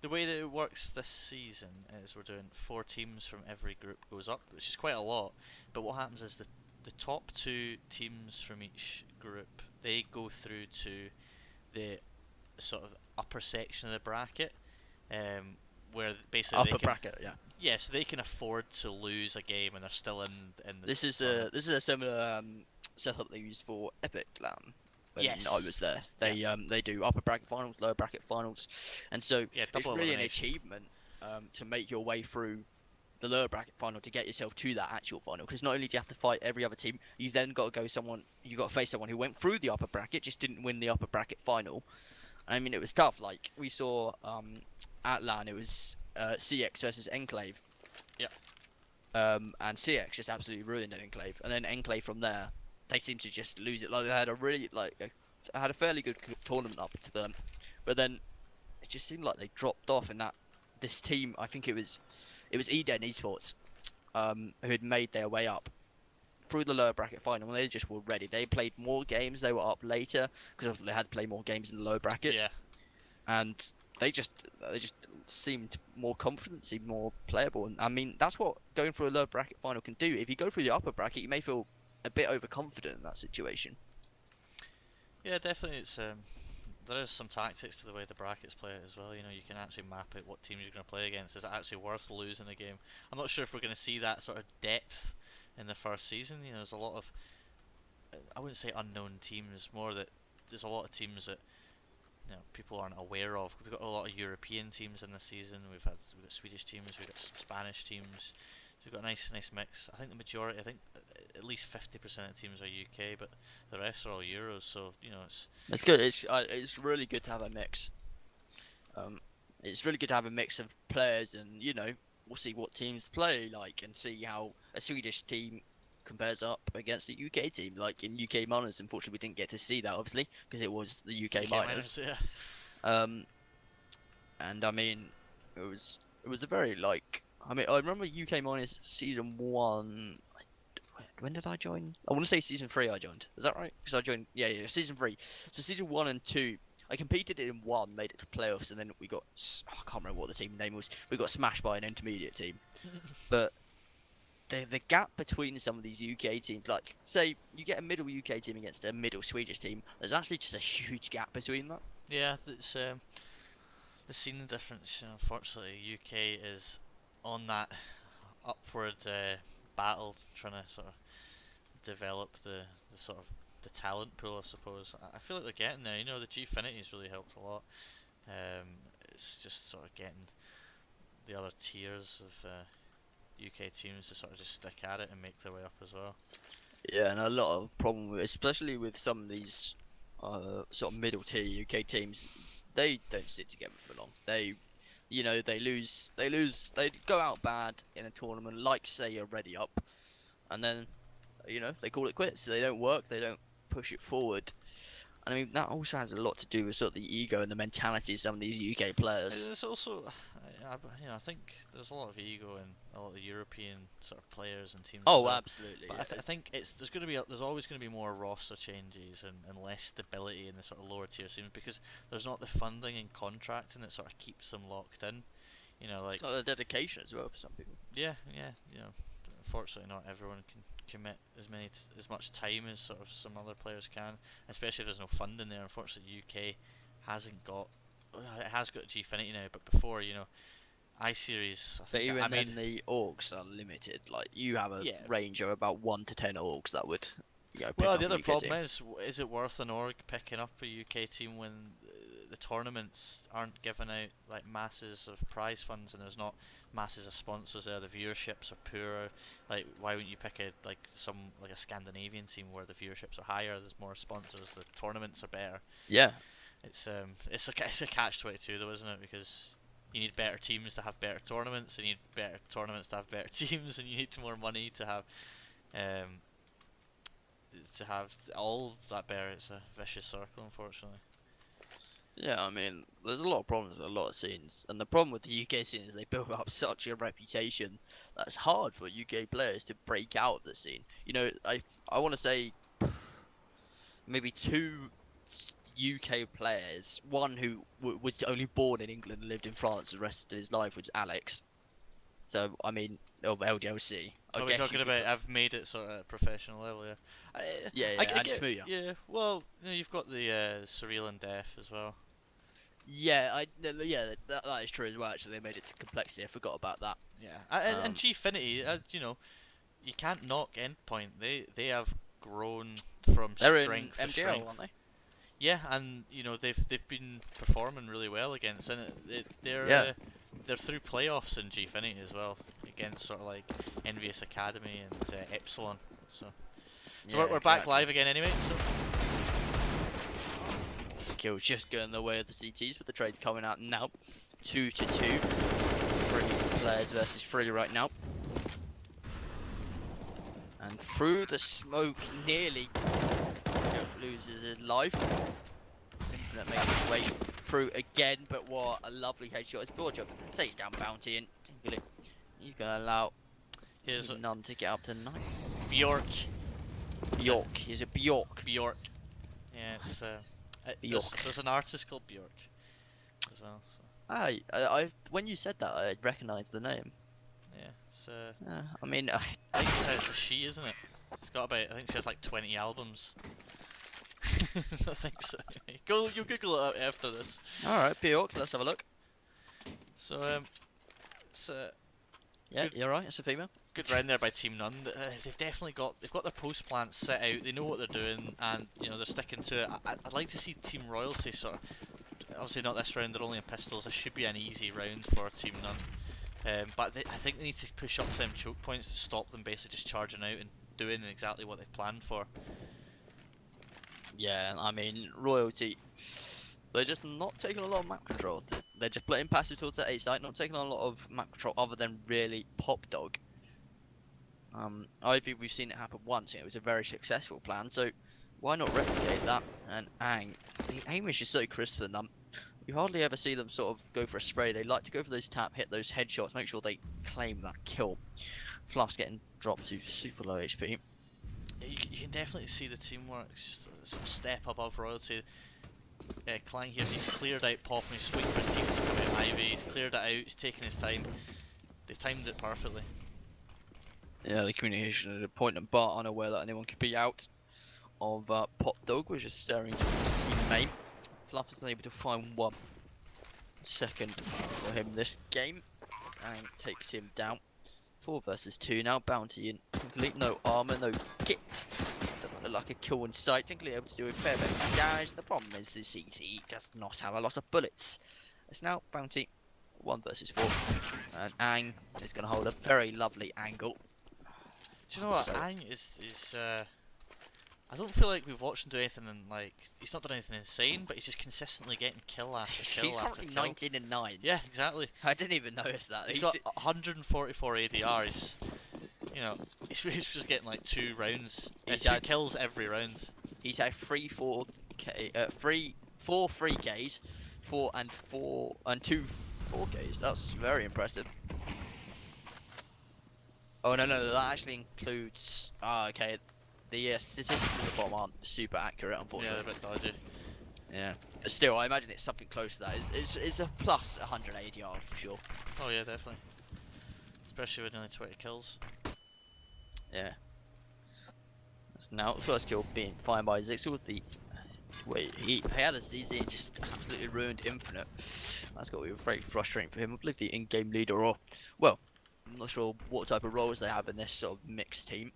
the way that it works this season is we're doing 4 teams from every group goes up, which is quite a lot. But what happens is the top 2 teams from each group, they go through to the sort of upper section of the bracket, where basically they Upper can, bracket, yeah. yeah, so they can afford to lose a game and they're still in the This is tournament. a similar setup they use for Epic LAN when I Yes. was there. Yeah. They do upper bracket finals, lower bracket finals, and so Yeah, it's double really an elimination. achievement to make your way through the lower bracket final to get yourself to that actual final. Because not only do you have to fight every other team, you've then got to you got to face someone who went through the upper bracket, just didn't win the upper bracket final. I mean, it was tough. Like we saw at LAN, it was CX versus Enclave. Yeah. And CX just absolutely ruined an Enclave, and then Enclave from there, they seemed to just lose it. Like they had a really had a fairly good tournament up to them, but then it just seemed like they dropped off. And that this team, I think it was Eden eSports, who had made their way up through the lower bracket final. And they just were ready. They played more games. They were up later because obviously they had to play more games in the lower bracket, Yeah. and they just seemed more confident, seemed more playable. And I mean, that's what going through a lower bracket final can do. If you go through the upper bracket, you may feel a bit overconfident in that situation. Yeah, definitely. It's there is some tactics to the way the brackets play it as well. You know, you can actually map out what teams you're going to play against. Is it actually worth losing a game? I'm not sure if we're going to see that sort of depth in the first season. You know, there's a lot of I wouldn't say unknown teams, more that there's a lot of teams that people aren't aware of. We've got a lot of European teams in this season. We've got Swedish teams. We've got some Spanish teams. So we've got a nice mix. I think the majority, I think at least 50% of teams are UK, but the rest are all Euros. So you know, It's good. It's really good to have a mix. It's really good to have a mix of players, and you know, we'll see what teams play like, and see how a Swedish team compares up against a UK team. Like in UK minors, unfortunately, we didn't get to see that obviously because it was the UK UK minors. minus, yeah. Um, and I mean, it was a very like I mean I remember UK minus season 1. When did I join? I want to say season 3 I joined. Is that right? Because I joined yeah season 3. So season 1 and 2. I competed in 1, made it to playoffs, and then we got I can't remember what the team name was. We got smashed by an intermediate team. But the gap between some of these UK teams, like say you get a middle UK team against a middle Swedish team, there's actually just a huge gap between that. Yeah, it's the scene difference. You know, unfortunately, UK is on that upward battle, trying to sort of develop the sort of the talent pool, I suppose. I feel like they're getting there. You know, the Gfinity has really helped a lot. It's just sort of getting the other tiers of UK teams to sort of just stick at it and make their way up as well. Yeah, and a lot of problem with, especially with some of these sort of middle tier UK teams, they don't stick together for long. They, you know, they go out bad in a tournament, like say a Ready Up, and then, you know, they call it quits. They don't work. They don't push it forward. And I mean, that also has a lot to do with sort of the ego and the mentality of some of these UK players. It's also, I think there's a lot of ego in a lot of the European sort of players and teams. Oh, as well. absolutely. But Yeah. I think there's always going to be more roster changes and less stability in the sort of lower tier teams because there's not the funding and contracting that sort of keeps them locked in. You know, like It's not a dedication as well for some people. yeah, you know, unfortunately not everyone can commit as much time as sort of some other players can, especially if there's no funding there. Unfortunately, UK hasn't got. Well, it has got Gfinity now, but before, you know, iSeries. I But think even Ahmed, then, the orgs are limited. Like you have a yeah. range of about 1 to 10 orgs that would, pick Well, up the a other UK problem team. is it worth an org picking up a UK team when the tournaments aren't giving out like masses of prize funds and there's not masses of sponsors there. The viewerships are poorer. Like, why wouldn't you pick a Scandinavian team where the viewerships are higher? There's more sponsors. The tournaments are better. Yeah. It's a catch-22 though, isn't it? Because you need better teams to have better tournaments, and you need better tournaments to have better teams, and you need more money um, to have all that better. It's a vicious circle, unfortunately. Yeah, I mean, there's a lot of problems with a lot of scenes, and the problem with the UK scene is they build up such a reputation that's hard for UK players to break out of the scene. You know, I want to say maybe 2 UK players, one who was only born in England and lived in France the rest of his life, was Alex. So I mean, of LDLC. I Are we guess talking you could about I've made it sort of professional level? Yeah. Yeah, I and get, Smooya. yeah. Well, you know, you've got the Surreal and Deaf as well. Yeah, that is true as well. Actually, they made it to complexity. I forgot about that. Yeah, and Gfinity, you know, you can't knock Endpoint. They have grown from They're in strength to MGL, strength. aren't they? Yeah, and you know they've been performing really well against, and they're through playoffs in Gfinity as well against sort of like Envious Academy and Epsilon. So Yeah, we're back live again anyway. So Kill's just going the way of the CTs, but the trade's coming out now. 2 to 2. 3 players versus 3 right now. And through the smoke, nearly loses his life. Infinite makes his way through again, but what a lovely headshot. It's Blowjob takes down Bounty and he's going to allow none to get up to 9. Bjork. Is it Bjork? Bjork. Yeah, it's there's an artist called Bjork as well. So. I when you said that, I recognised the name. Yeah, it's I mean, I think it's a she, isn't it? It's got about, I think she has like 20 albums. I think so. You Google it out after this. Alright, Bjork, let's have a look. So it's yeah, good, you're right. It's a female. good round there by Team None. They've definitely got their post plans set out. They know what they're doing, and you know they're sticking to it. I'd like to see Team Royalty sort of. Obviously not this round. They're only in pistols. This should be an easy round for Team None. But I think they need to push up to them choke points to stop them basically just charging out and doing exactly what they've planned for. Yeah, I mean, Royalty, they're just not taking a lot of map control. They're just playing passive towards the A site, not taking a lot of map control other than really Pop Dog. I think we've seen it happen once, and it was a very successful plan, so why not replicate that? And Ang, the aim is just so crisp for them. You hardly ever see them sort of go for a spray. They like to go for those hit those headshots, make sure they claim that kill. Fluff's getting dropped to super low HP. Yeah, you can definitely see the teamwork. It's just a sort of step above Royalty. Clang here, he's cleared out Pop and he's waiting for teams to come in. Ivy, he's cleared it out, he's taking his time. They've timed it perfectly. Yeah, the communication at a point and bar, unaware that anyone could be out of Pop Dog, was just staring to his teammate. Fluff is able to find 1 second for him this game. And takes him down. 4 versus 2 now. Bounty in complete, no armor, no kit. Doesn't look like a kill in sight. Tinkly able to do a fair bit of damage. The problem is the CT does not have a lot of bullets. It's now Bounty 1 versus 4. And Ang is going to hold a very lovely angle. Do you know what? So, Ang is I don't feel like we've watched him do anything like he's not done anything insane, but he's just consistently getting kill after kill he's after currently kill. 19 and 9. Yeah, exactly. I didn't even notice that. He's got 144 ADRs. You know, he's just getting like 2 rounds. He's 2 had kills every round. He's had 4 3Ks, 4 and 2 4Ks. That's very impressive. Oh no, that actually includes. Ah, okay. The statistics at the bottom aren't super accurate, Yeah, unfortunately. they're a bit dodgy. Yeah, but still, I imagine it's something close to that. It's a plus 180 yard for sure. Oh yeah, definitely. Especially with only 20 kills. Yeah. That's now the first kill being fired by Zixel with the. Wait, he had a CZ and just absolutely ruined Infinite. That's got to be very frustrating for him. I believe the in-game leader, or well, I'm not sure what type of roles they have in this sort of mixed team.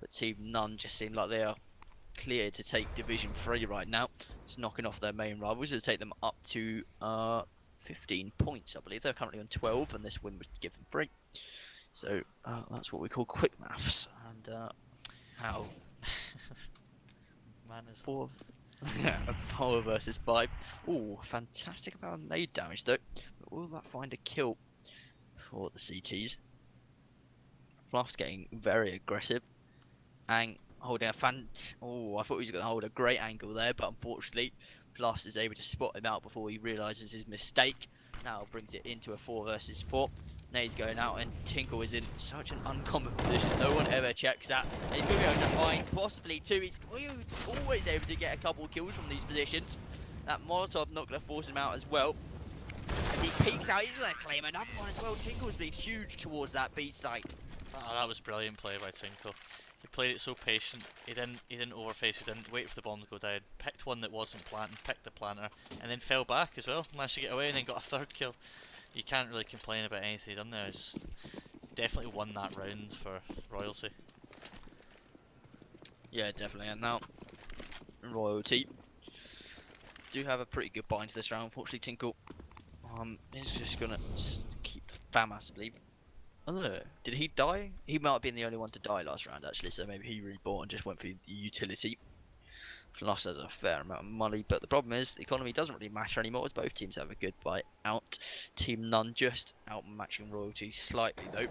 But Team None just seem like they are clear to take Division 3 right now. Just knocking off their main rivals to take them up to 15 points, I believe. They're currently on 12, and this win was to give them 3. So that's what we call quick maths. And how? Man is 4 versus 5. Oh, fantastic amount of nade damage though. But will that find a kill for the CTs? Fluff's getting very aggressive. And holding a oh, I thought he was going to hold a great angle there, but unfortunately, Plus is able to spot him out before he realises his mistake. Now brings it into a 4 versus 4. Nade's going out, and Tinkle is in such an uncommon position. No one ever checks that. And he's going to be able to find possibly 2. He's always able to get a couple of kills from these positions. That Molotov not going to force him out as well. As he peeks out, he's going to claim another one as well. Tinkle's been huge towards that B site. Oh, that was brilliant play by Tinkle. He played it so patient. He didn't overface. He didn't wait for the bomb to go down. Picked one that wasn't planting, picked the planter, and then fell back as well. Managed to get away and then got a 3rd kill. You can't really complain about anything he done there. He's definitely won that round for Royalty. Yeah, definitely. And now Royalty do have a pretty good bind to this round. Unfortunately, Tinkle is just gonna keep the FAMAS, I believe. Oh no, did he die? He might have been the only one to die last round actually, so maybe he rebought and just went for the utility. Plus has a fair amount of money, but the problem is the economy doesn't really matter anymore as both teams have a good buy out. Team None just outmatching Royalty slightly though.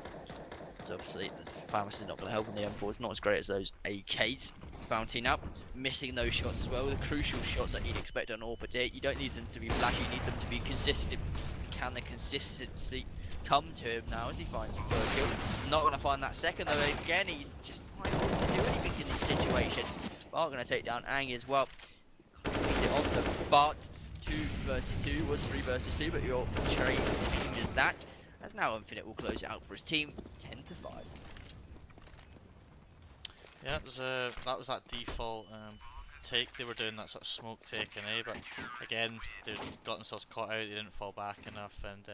So obviously the FAMAS is not going to help, and the M4 is not as great as those AKs. Bounty now, missing those shots as well, the crucial shots that you'd expect on AWP to hit. You don't need them to be flashy, you need them to be consistent. Can the consistency come to him now as he finds the first kill? Not going to find that second though. Again, he's just not able to do anything in these situations. But are going to take down Ang as well. Beat it on the but 2 versus 2 was 3 versus 2, but your cherry changes that. As now Infinite will close it out for his team, 10 to 5. Yeah, that was that default take. They were doing that sort of smoke taking, but again they got themselves caught out. They didn't fall back enough, and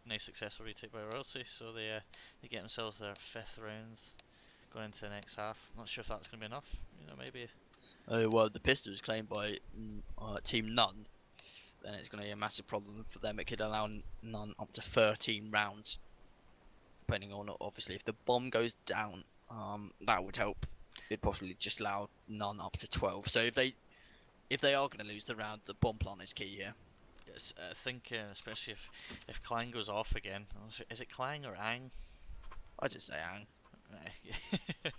nice successful retake by Royalty. So they get themselves their 5th round going into the next half. Not sure if that's going to be enough. You know, maybe. Well, the pistol is claimed by Team None. Then it's going to be a massive problem for them. It could allow None up to 13 rounds, depending on obviously if the bomb goes down. That would help. It'd possibly just allow None up to 12. So if they are going to lose the round, the bomb plant is key here. Yes, I think especially if Clang goes off again. Is it Clang or Ang? I just say Ang.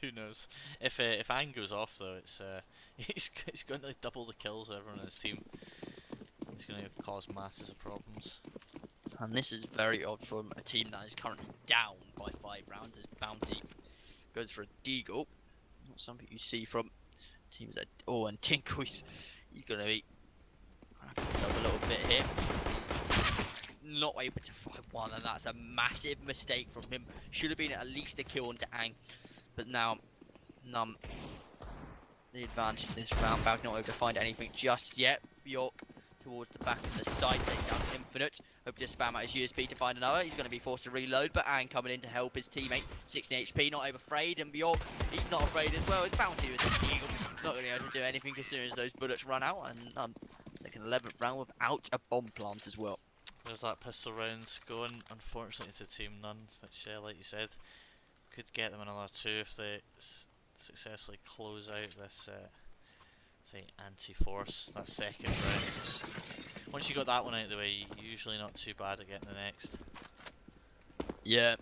Who knows? If Ang goes off though, it's he's going to double the kills of everyone in his team. It's going to cause masses of problems. And this is very odd from a team that is currently down by 5 rounds as Bounty goes for a deagle. Not something you see from teams that. Oh, and Tinkle, he's going to be himself a little bit here. He's not able to find one, and that's a massive mistake from him. Should have been at least a kill onto Ang, but now Num the advantage in this round. Bounty not able to find anything just yet. Bjork towards the back of the side, taking down Infinite. Hope to spam out his USB to find another. He's going to be forced to reload, but Ang coming in to help his teammate. 16 HP, not afraid, and Bjork, he's not afraid as well. It's Bounty with the eagle. Not going to be able to do anything as soon as those bullets run out, and taking 11th round without a bomb plant as well. There's that pistol round going, unfortunately, to Team None, which, like you said, could get them another 2 if they successfully close out this say anti-force, that second round. Once you got that one out of the way, you're usually not too bad at getting the next. Yeah,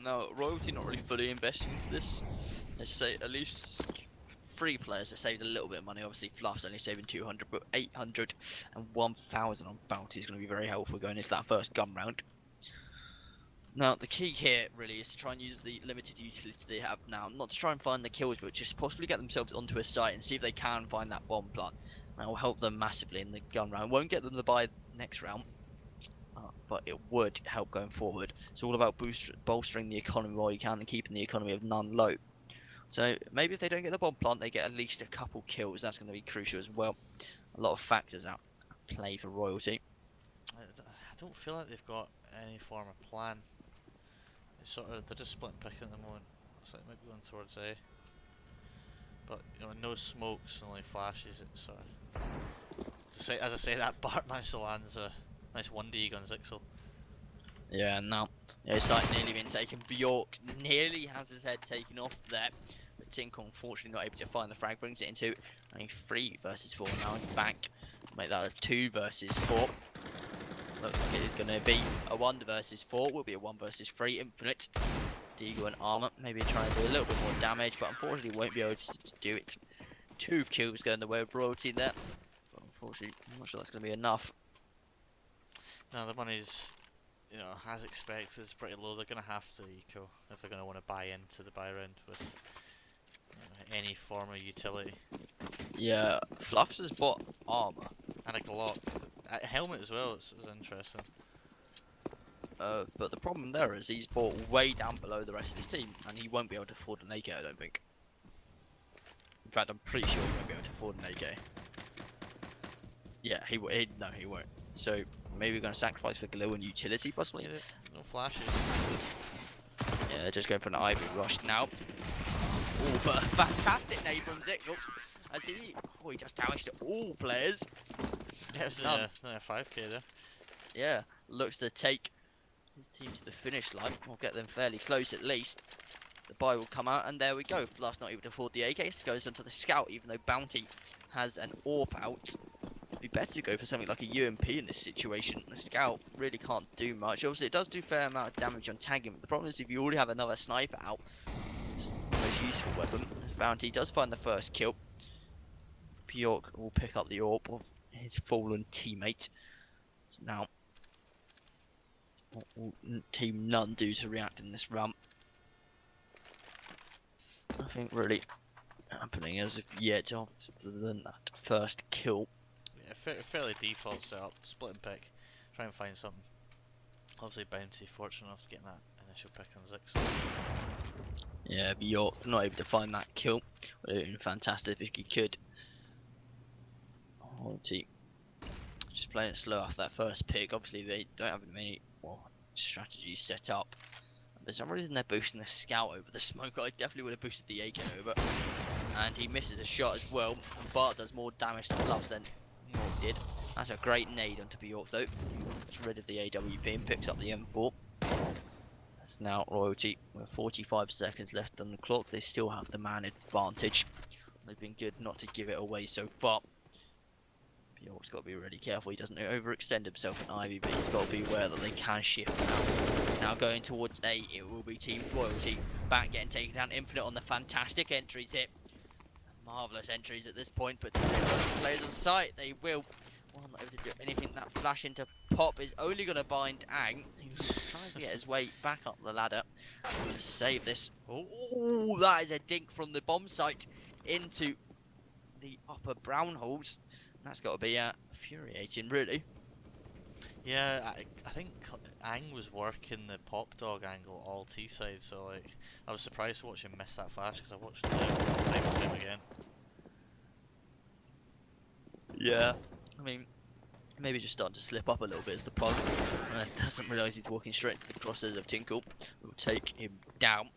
no, Royalty not really fully investing into this. Let's say at least 3 players have saved a little bit of money. Obviously, Fluff's only saving 200, but 800 and 1,000 on bounty is going to be very helpful going into that first gun round. Now, the key here really is to try and use the limited utility they have now, not to try and find the kills, but just possibly get themselves onto a site and see if they can find that bomb plant. That will help them massively in the gun round. Won't get them to buy next round, but it would help going forward. It's all about bolstering the economy while you can and keeping the economy of none low. So maybe if they don't get the bomb plant, they get at least a couple kills. That's going to be crucial as well. A lot of factors out play for Royalty. I don't feel like they've got any form of plan. It's sort of, they're just splitting pick at the moment. Looks like they might be going towards A. But you know, no smokes, only flashes. It's sort of, as I say, that Bart managed to land a nice 1D on Zixel. Yeah, now his site nearly been taken. Bjork nearly has his head taken off there, but Tinkle unfortunately not able to find the frag. Brings it into only 3 versus 4 now. Back, make that a 2 versus 4. Looks like it is going to be a 1 versus 4. Will be a 1 versus 3. Infinite. Deagle and armor. Maybe try and do a little bit more damage, but unfortunately won't be able to do it. 2 kills going the way of Royalty there. But unfortunately, I'm not sure that's going to be enough. No, the money's, you know, as expected, is pretty low. They're going to have to eco if they're going to want to buy into the buy round with any form of utility. Yeah, Fluffs has bought armor. And a Glock. A helmet as well, it was interesting. But the problem there is he's bought way down below the rest of his team, and he won't be able to afford an AK, I don't think. In fact, I'm pretty sure he won't be able to afford an AK. Yeah, no, he won't. So maybe we're going to sacrifice for glue and utility, possibly. Yeah, no flashes. Yeah, just going for an Ivy rush now. Oh, but a fantastic nade from Zixel. As he just damaged all players. Yeah, it was a 5k there. Yeah, looks to take his team to the finish line. We'll get them fairly close at least. The buy will come out, and there we go. Fluff's not able to afford the AK, so goes onto the scout, even though Bounty has an AWP out. It'd be better to go for something like a UMP in this situation. The scout really can't do much. Obviously, it does do a fair amount of damage on tagging, but the problem is if you already have another sniper out, it's the most useful weapon. As Bounty does find the first kill, Bjork will pick up the AWP of his fallen teammate. So now, what will Team None do to react in this run? Nothing really happening as of yet, other than that first kill. Yeah, fairly default setup, split and pick, try and find something. Obviously Bounty fortunate enough to get that initial pick on Zix. Yeah, Bjork not able to find that kill. Would have been fantastic if he could. Royalty just playing it slow after that first pick. Obviously they don't have many strategies set up. For some reason they're boosting the scout over the smoke. I definitely would have boosted the AK over. And he misses a shot as well. And Bart does more damage to Fluffs than York did. That's a great nade onto Bjork though. He gets rid of the AWP and picks up the M4. That's now Royalty with 45 seconds left on the clock. They still have the man advantage. They've been good not to give it away so far. Bjork's got to be really careful he doesn't overextend himself in Ivy, but he's got to be aware that they can shift now. Now going towards A, it will be Team Royalty. Back getting taken down. Infinite on the fantastic entry tip. Marvellous entries at this point, but players on site, they will. Well, I'm not able to do anything. That flash into Pop is only going to bind Ang, who's trying to get his way back up the ladder to save this. Oh, that is a dink from the bomb site into the upper brown holes. That's got to be infuriating, really. Yeah, I think Ang was working the pop dog angle all T side, so like I was surprised to watch him miss that flash because I watched the time and time again. Yeah, I mean, maybe just starting to slip up a little bit is the problem. Doesn't realise he's walking straight to the crosses of Tinkle. Will take him down.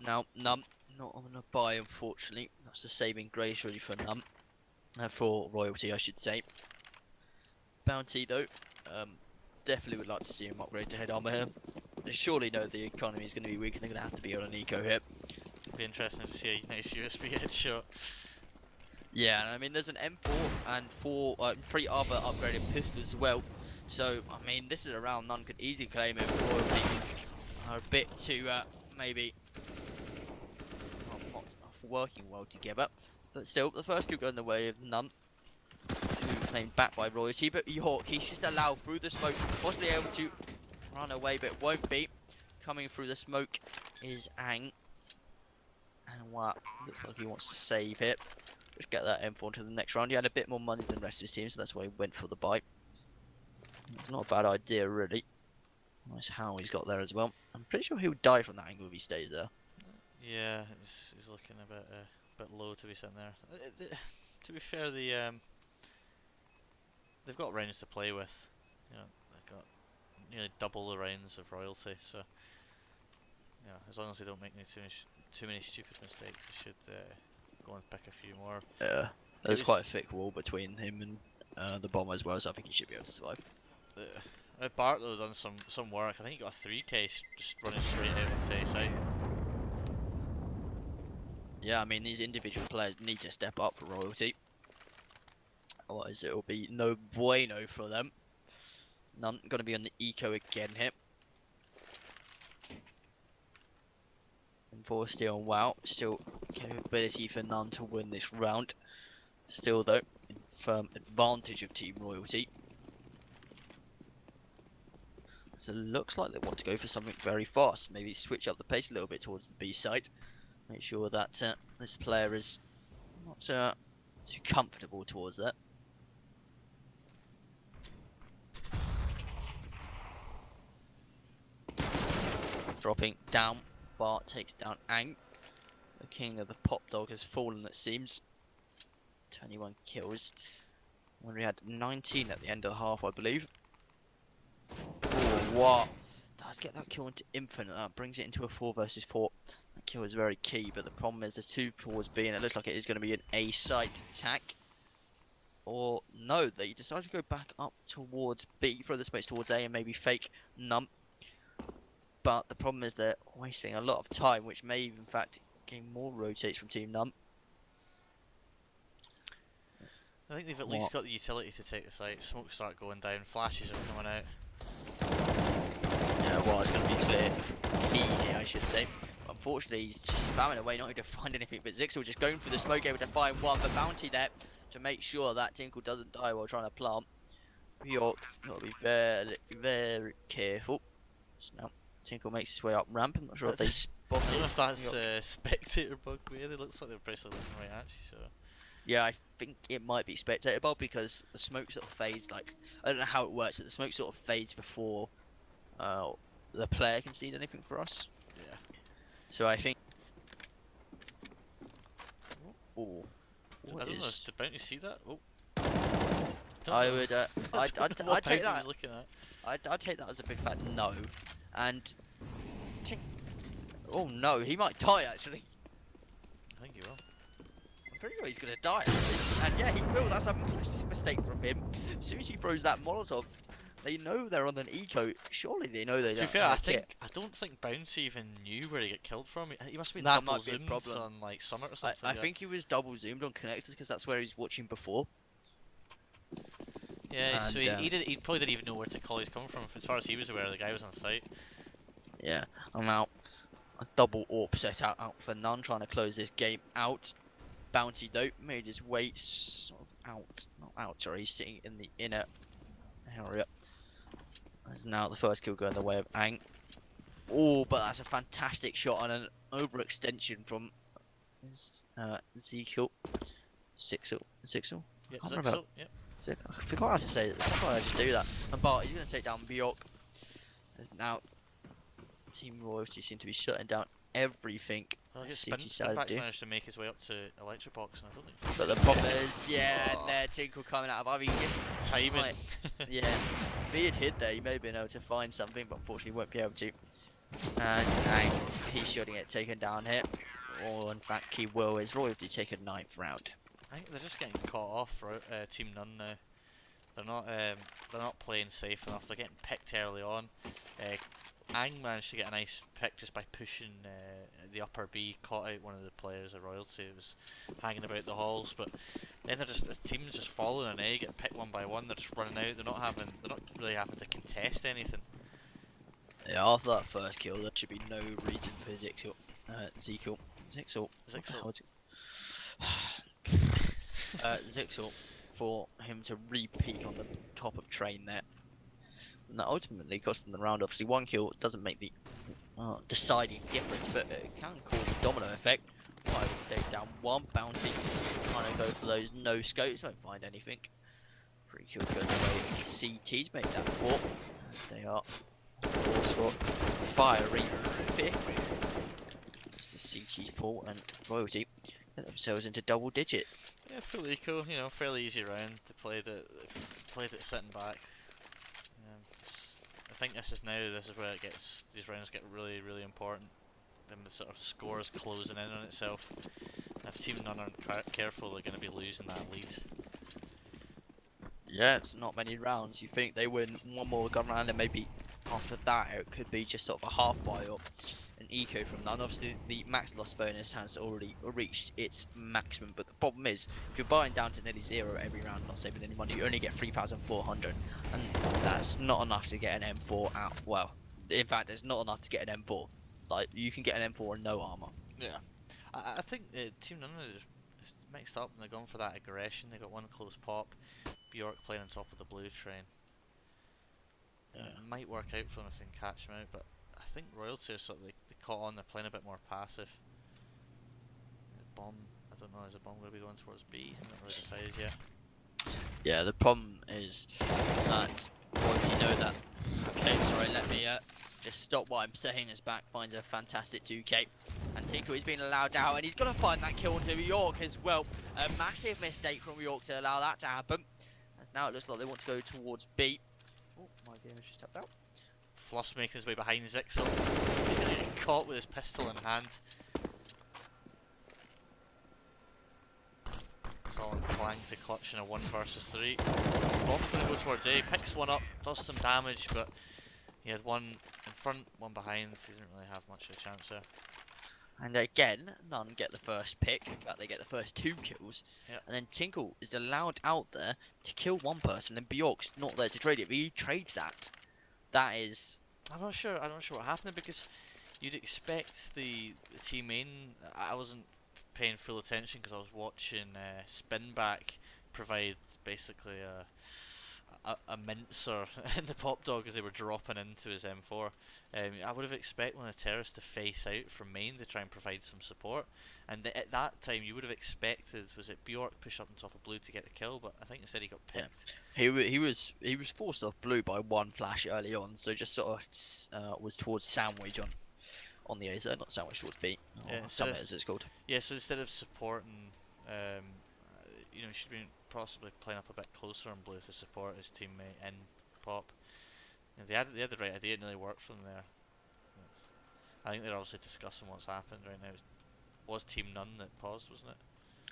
Now, Num not on a buy, unfortunately. That's the saving grace really for Num. For Royalty, I should say. Bounty, though, definitely would like to see him upgrade to head armor here. They surely know the economy is going to be weak and they're going to have to be on an eco here. It'd be interesting to see a nice USB headshot. Yeah, and I mean, there's an M4 and 3 other upgraded pistols as well. So, I mean, this is a round None could easily claim if Royalty are a bit too, maybe working well together. But still, the first kill going the way of None, who claimed back by Royalty. But York, he's just allowed through the smoke, possibly able to run away, but won't be. Coming through the smoke is Ang. And what looks like he wants to save it. Just get that M4 into the next round. He had a bit more money than the rest of his team, so that's why he went for the bite. It's not a bad idea, really. Nice how he's got there as well. I'm pretty sure he would die from that angle if he stays there. Yeah, he's looking a bit low to be sitting there. To be fair, they've got rounds to play with. You know, they've got nearly double the rounds of Royalty, so yeah, as long as they don't make too many stupid mistakes, they should go and pick a few more. Yeah, there's quite a thick wall between him and the bomber as well, so I think he should be able to survive. Bart though done some work. I think he got a 3K just running straight out of the side. Yeah, I mean these individual players need to step up for Royalty, otherwise it'll be no bueno for them. None gonna be on the eco again here. And 4 still on WoW, still capability for None to win this round. Still though, in firm advantage of Team Royalty. So it looks like they want to go for something very fast. Maybe switch up the pace a little bit towards the B site. Make sure that this player is not too comfortable towards that. Dropping down, Bart takes down Ang. The king of the pop dog has fallen, it seems. 21 kills. When we had 19 at the end of the half, I believe. Oh, what? Does get that kill into infinite. That brings it into a 4 versus 4. That kill is very key, but the problem is there's 2 towards B, and it looks like it is going to be an A site attack. Or no, they decide to go back up towards B, throw the space towards A, and maybe fake Num. But the problem is they're wasting a lot of time, which may in fact gain more rotates from Team Num. I think they've at least got the utility to take the site. Smoke start going down, flashes are coming out. Yeah, well, it's going to be clear key here, I should say. Unfortunately, he's just spamming away, not able to find anything. But Zixel just going for the smoke, able to find one. The bounty there to make sure that Tinkle doesn't die while trying to plant. York got to be very, very careful. So now Tinkle makes his way up ramp. I'm not sure if they spotted. I don't know if that's spectator bug weird. It looks like they're basically looking right at you. So. Yeah, I think it might be spectator bug because the smoke sort of fades. Like, I don't know how it works, but the smoke sort of fades before the player can see anything for us. Yeah. So I think. Oh, I don't know. Did Bounty see that? Oh. I would. I'd take that. Looking at. I'd take that as a big fat no, and. Oh no, he might die actually. I think he will. I'm pretty sure he's gonna die actually. And yeah, he will. That's a massive mistake from him. As soon as he throws that Molotov, they know they're on an eco. Surely they know they don't. To be fair, I don't think Bounty even knew where he got killed from. He must have been That double might be a zoomed problem. on like Summit or something. I think he was double zoomed on connectors because that's where he was watching before. Yeah, And, so he probably didn't even know where to call he's coming from. As far as he was aware, the guy was on site. Yeah, I'm out. A double AWP set out for None, trying to close this game out. Bounty though made his way sort of out, not out, sorry, he's sitting in the inner area. There's now the first kill going the way of Ang. Oh, but that's a fantastic shot on an overextension from Zixel. Zixel? Yeah, I remember. so, yeah. I forgot how to say it. Sometimes I just do that. And Bart, he's going to take down Bjork. There's now Team Royalty seem to be shutting down everything. Well, I guess Spinback's managed to make his way up to Electrobox, and I don't think. But the problem is, yeah, there Tinkle coming out of Ivy. Just timing. Yeah, if he had hid there, he may have been able to find something, but unfortunately won't be able to. And he's shooting it, taken down here. Or in fact, he will. Is Royalty take a 9th round? I think they're just getting caught off. Team None now. They're not playing safe enough. They're getting picked early on. Ang managed to get a nice pick just by pushing the upper B, caught out one of the players of Royalty who was hanging about the halls, but then the team's just following an A, get picked one by one, they're just running out, they're not really having to contest anything. Yeah, after that first kill there should be no reason for Zixel. Zixel. Zixel. Zixel for him to re-peak on the top of train there. And that ultimately cost them the round. Obviously, 1 kill doesn't make the deciding difference, but it can cause a domino effect. I would say down 1 bounty. Trying to go for those no scopes, won't find anything. 3 kills going away to CT to make that 4. And they are for fiery 5th. It's the CT's 4 and Royalty get themselves into double digit. Yeah, full eco, you know, fairly easy round to play played it sitting back. I think this is where it gets, these rounds get really, really important. Then the sort of scores closing in on itself. If Team None aren't careful, they're going to be losing that lead. Yeah, it's not many rounds. You think they win one more gun round and maybe after that it could be just sort of a half buy or an eco from that. And obviously the max loss bonus has already reached its maximum, but the problem is if you're buying down to nearly 0 every round, not saving any money, you only get 3,400, and that's not enough to get an M4 out. Well, in fact, it's not enough to get an M4. Like, you can get an M4 and no armor. Yeah, I think Team None is mixed up and they're going for that aggression. They got one close pop. Bjork playing on top of the blue train. Yeah. It might work out for them if they can catch them out, but I think Royalty are sort of, they caught on, they're playing a bit more passive. Bomb, I don't know, is a bomb going to be going towards B? I haven't really decided yet. Yeah, the problem is that once you know that. Okay, sorry, let me just stop what I'm saying as back finds a fantastic 2k. And Tinker is being allowed out, and he's going to find that kill onto York as well. A massive mistake from York to allow that to happen. As now it looks like they want to go towards B. Oh, my game has just tapped out. Floss making his way behind Zixel. He's going to get caught with his pistol in hand. Solid Clang to clutch in a 1 versus 3. Bomb's going to go towards A, picks one up, does some damage, but he had one in front, one behind. He didn't really have much of a chance there. And again, None get the first pick, in fact they get the first 2 kills. Yep. And then Tinkle is allowed out there to kill one person, and Bjork's not there to trade it, but he trades that. That is... I'm not sure what happened, because you'd expect the team main, I wasn't paying full attention because I was watching Spin Back provide basically a mincer in the pop dog as they were dropping into his M4. I would have expected one of the terrorists to face out from main to try and provide some support, and at that time you would have expected, was it Bjork push up on top of blue to get the kill, but I think instead he got picked. Yeah. He was forced off blue by 1 flash early on, so just sort of was towards sandwich on the A side, not sandwich towards B. Yeah, Summit as it's called. Yeah, so instead of supporting, you know, he should be possibly playing up a bit closer on blue to support his teammate in pop. You know, they had the right idea, it nearly worked for them there. I think they're obviously discussing what's happened right now. It was Team None that paused, wasn't it?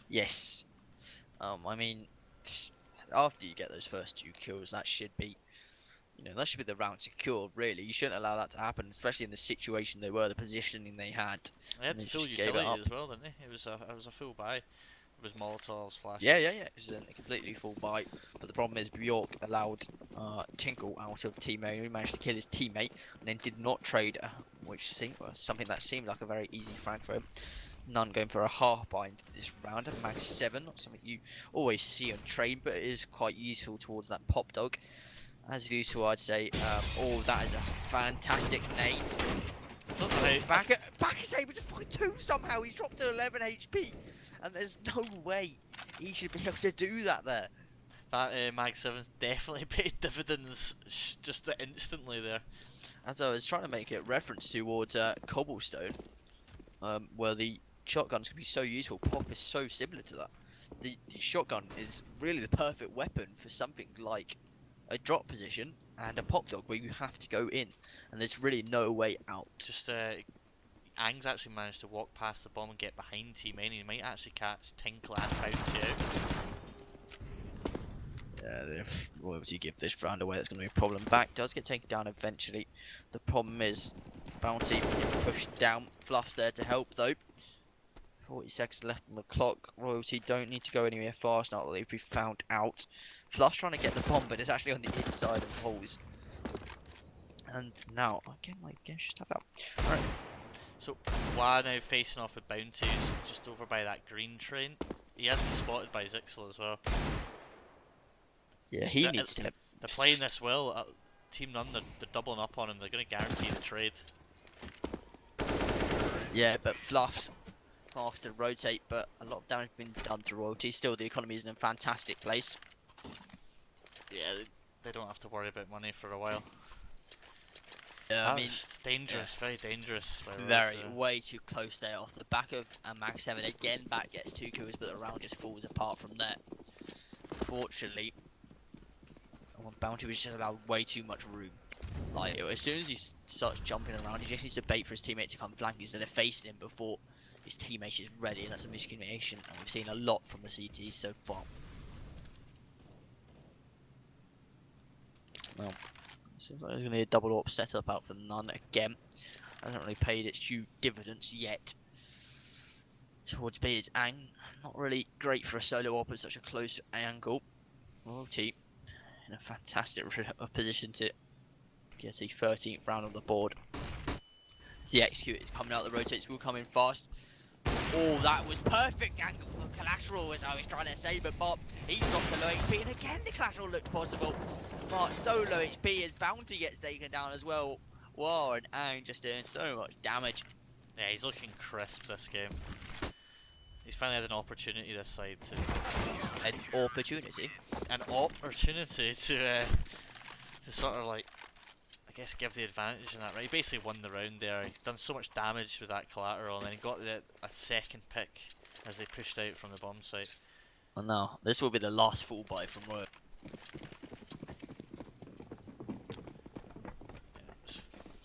Yes. I mean, after you get those first 2 kills, that should be, you know, that should be the round secured, really. You shouldn't allow that to happen, especially in the situation they were, the positioning they had. They had full utility as well, didn't they? It was a full buy. It was Molotovs, flashes. Yeah. It was a completely full buy. But the problem is Bjork allowed Tinkle out of teammate. He managed to kill his teammate and then did not trade, which seemed something that seemed like a very easy frag for him. None going for a half buy into this round, a max 7, not something you always see on trade, but it is quite useful towards that pop dog. As usual, I'd say, oh, that is a fantastic nade. Back is able to find 2 somehow. He's dropped to 11 HP. And there's no way he should be able to do that there. That Mag 7's definitely paid dividends just instantly there. As I was trying to make a reference towards Cobblestone, where the shotguns can be so useful, pop is so similar to that. The shotgun is really the perfect weapon for something like a drop position and a pop dog where you have to go in, and there's really no way out. Just Ang's actually managed to walk past the bomb and get behind Team A, and he might actually catch Tinkle and Bounty out. Yeah, if Royalty give this round away, that's going to be a problem. Back does get taken down eventually. The problem is Bounty pushed down. Fluff's there to help though. 40 seconds left on the clock. Royalty don't need to go anywhere fast now that they've been found out. Fluff's trying to get the bomb, but it's actually on the inside of the holes. And now, again, my guess just tap out. Alright. So Wah now facing off with Bounties just over by that green train. He has been spotted by Zixel as well. Yeah, he needs to. They're playing this well. Team None, they're doubling up on him. They're going to guarantee the trade. Yeah, but Fluffs fast to rotate, but a lot of damage has been done to Royalty. Still, the economy is in a fantastic place. Yeah, they don't have to worry about money for a while. I mean, dangerous, very dangerous. Very, way too close there. Off the back of Mag 7 again, back gets 2 kills, but the round just falls apart from there. Fortunately, Bounty was just allowed way too much room. Like, as soon as he starts jumping around, he just needs to bait for his teammate to come flank instead of facing him before his teammate is ready, and that's a miscommunication, and we've seen a lot from the CTs so far. Well, seems like there's going to be a double AWP setup out for None again. Hasn't really paid its due dividends yet. Towards B is Ang. Not really great for a solo AWP at such a close angle. Royalty in a fantastic position to get a 13th round on the board. As the execute is coming out, the rotates will come in fast. Oh, that was perfect angle for Collateral, as I was trying to say, but Bob, he's got the low HP, and again the Collateral looked possible. But so low HP as Bounty gets taken down as well. Wow, and Ang just doing so much damage. Yeah, he's looking crisp this game. He's finally had an opportunity this side to... An opportunity? An opportunity to sort of like, I guess, give the advantage in that, right? He basically won the round there. He done so much damage with that collateral, and then he got a second pick as they pushed out from the bomb site. Oh no, this will be the last full buy from Roy.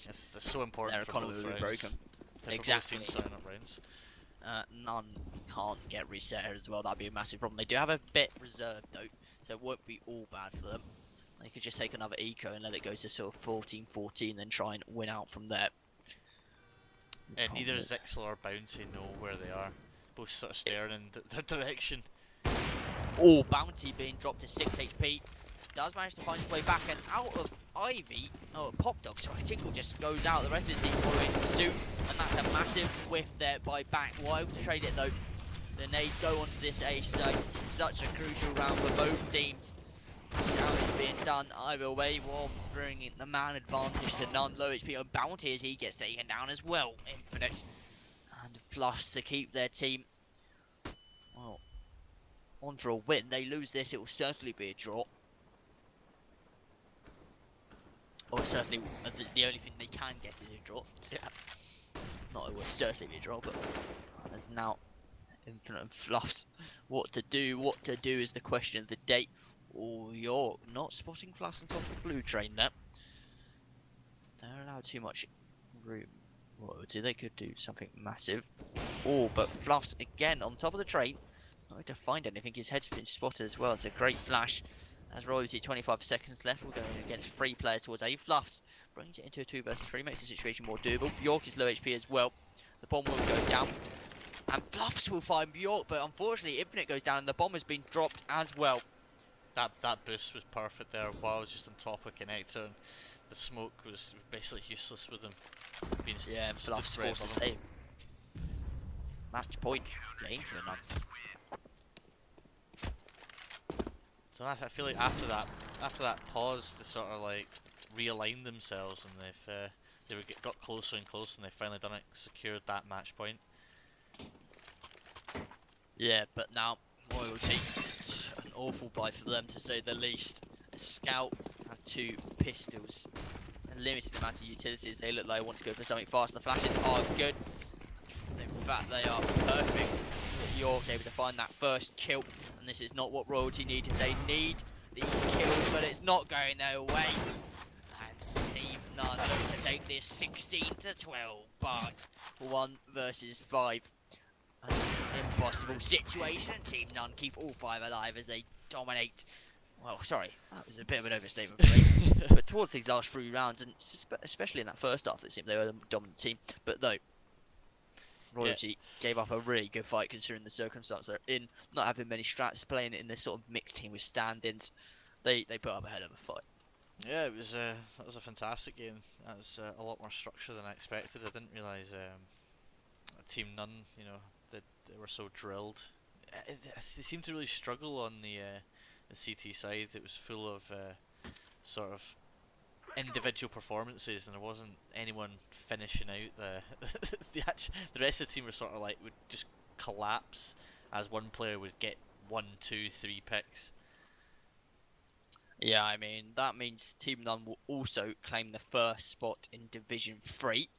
Yeah, it's so important. Their for economy both will be rounds. broken. Yeah, Exactly. For both teams signing up rounds. None can't get reset as well. That'd be a massive problem. They do have a bit reserved though, so it won't be all bad for them. They could just take another eco and let it go to sort of 14-14, then try and win out from there. Neither Zixel or Bounty know where they are. Both sort of staring in their direction. Oh, Bounty being dropped to 6 HP. Does manage to find his way back, and out of Ivy, Pop Dog, sorry, Tinkle just goes out. The rest of his team following suit, and that's a massive whiff there by Back. Wild to trade it though. The nades go onto this A site. Such a crucial round for both teams. Damage being done either way, while bringing the man advantage to None. Low HP on Bounty as he gets taken down as well. Infinite. And Fluffs to keep their team, well, on for a win. They lose this, it will certainly be a draw. Or certainly the only thing they can get is a draw. Yeah. Not it will certainly be a draw, but there's now Infinite and Fluffs. What to do is the question of the day. Oh, you're not spotting Fluffs on top of the blue train there. They're allowed too much room. What do they could do something massive. Oh, but Fluffs again on top of the train. Not going to find anything. His head's been spotted as well. It's a great flash. As Royalty, 25 seconds left, we're going against 3 players towards A. Fluffs brings it into a 2 versus 3, makes the situation more doable. Bjork is low HP as well. The bomb will go down, and Fluffs will find Bjork, but unfortunately Infinite goes down, and the bomb has been dropped as well. That boost was perfect there. Wow, was just on top of Connector, and the smoke was basically useless with them. Yeah, and Fluffs forced to save. Match point game for the Nuns. So I feel like after that pause, they sort of like realigned themselves, and got closer and closer, and they finally done it, secured that match point. Yeah, but now Royalty, an awful buy for them to say the least. A scout and 2 pistols, a limited amount of utilities. They look like they want to go for something fast. The flashes are good. In fact, they are perfect. York able to find that first kill, and this is not what Royalty needed. They need these kills, but it's not going their way. And Team None look to take this 16-12, but 1 versus 5. An impossible situation. Team None keep all 5 alive as they dominate. Well, sorry, that was a bit of an overstatement for me. But towards these last 3 rounds, and especially in that first half, it seemed they were the dominant team. But though, Royalty gave up a really good fight considering the circumstance they're in, not having many strats, playing it in this sort of mixed team with stand-ins. They put up a hell of a fight. Yeah, that was a fantastic game. That was a lot more structure than I expected. I didn't realise Team None, they were so drilled. They seemed to really struggle on the CT side. It was full of sort of individual performances, and there wasn't anyone finishing out the rest of the team were sort of like would just collapse as one player would get 1, 2, 3 picks. Yeah, I mean, that means Team None will also claim the first spot in Division 3.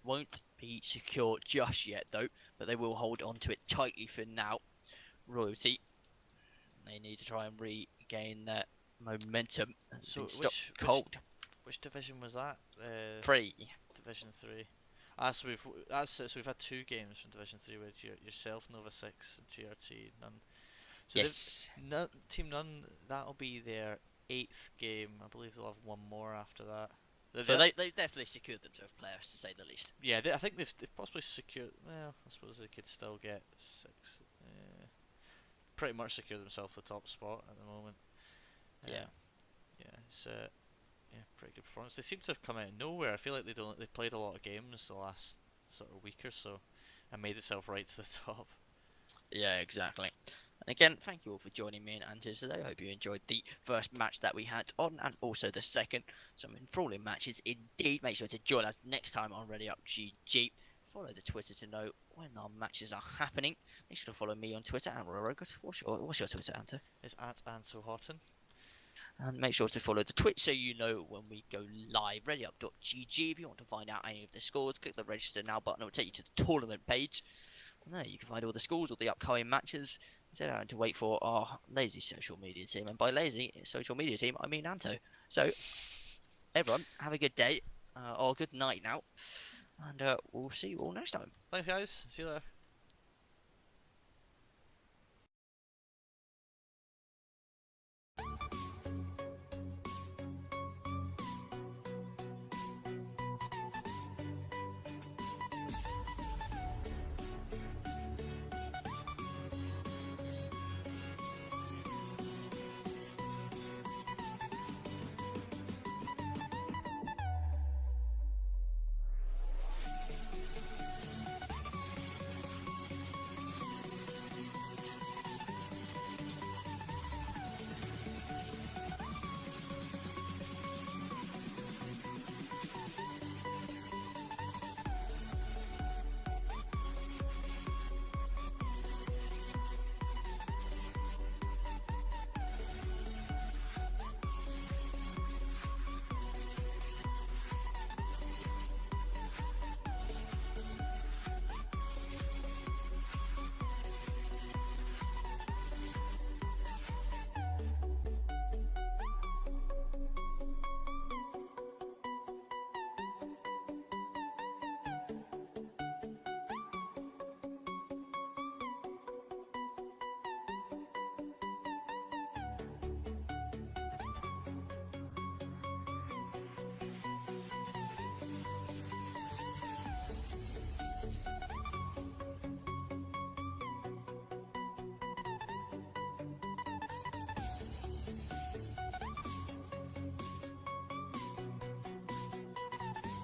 Won't be secure just yet, though, but they will hold on to it tightly for now. Royalty, they need to try and regain their momentum. It's So been stopped cold. which division was that? 3. Division 3. So we've had 2 games from Division 3 with yourself, Nova6, and GRT, None. So Yes. Team None, that'll be their 8th game. I believe they'll have one more after that. So they've definitely secured themselves players, to say the least. Yeah, I think they've possibly secured. Well, I suppose they could still get 6. Pretty much secured themselves the top spot at the moment. Yeah. Yeah, it's pretty good performance. They seem to have come out of nowhere. I feel like they played a lot of games the last sort of week or so, and made itself right to the top. Yeah, exactly. And again, thank you all for joining me and Anton today. I hope you enjoyed the first match that we had on, and also the second. Some enthralling matches indeed. Make sure to join us next time on RDYUP GG. Follow the Twitter to know when our matches are happening. Make sure to follow me on Twitter and Rogood. What's your Twitter, Anto? It's at AntoHoughton. And make sure to follow the Twitch so you know when we go live. RDYUP.gg. If you want to find out any of the scores, click the register now button. It will take you to the tournament page. And there you can find all the scores, all the upcoming matches. Instead of having to wait for our lazy social media team. And by lazy social media team, I mean Anto. So, everyone, have a good day. Or good night now. And we'll see you all next time. Thanks, guys. See you later.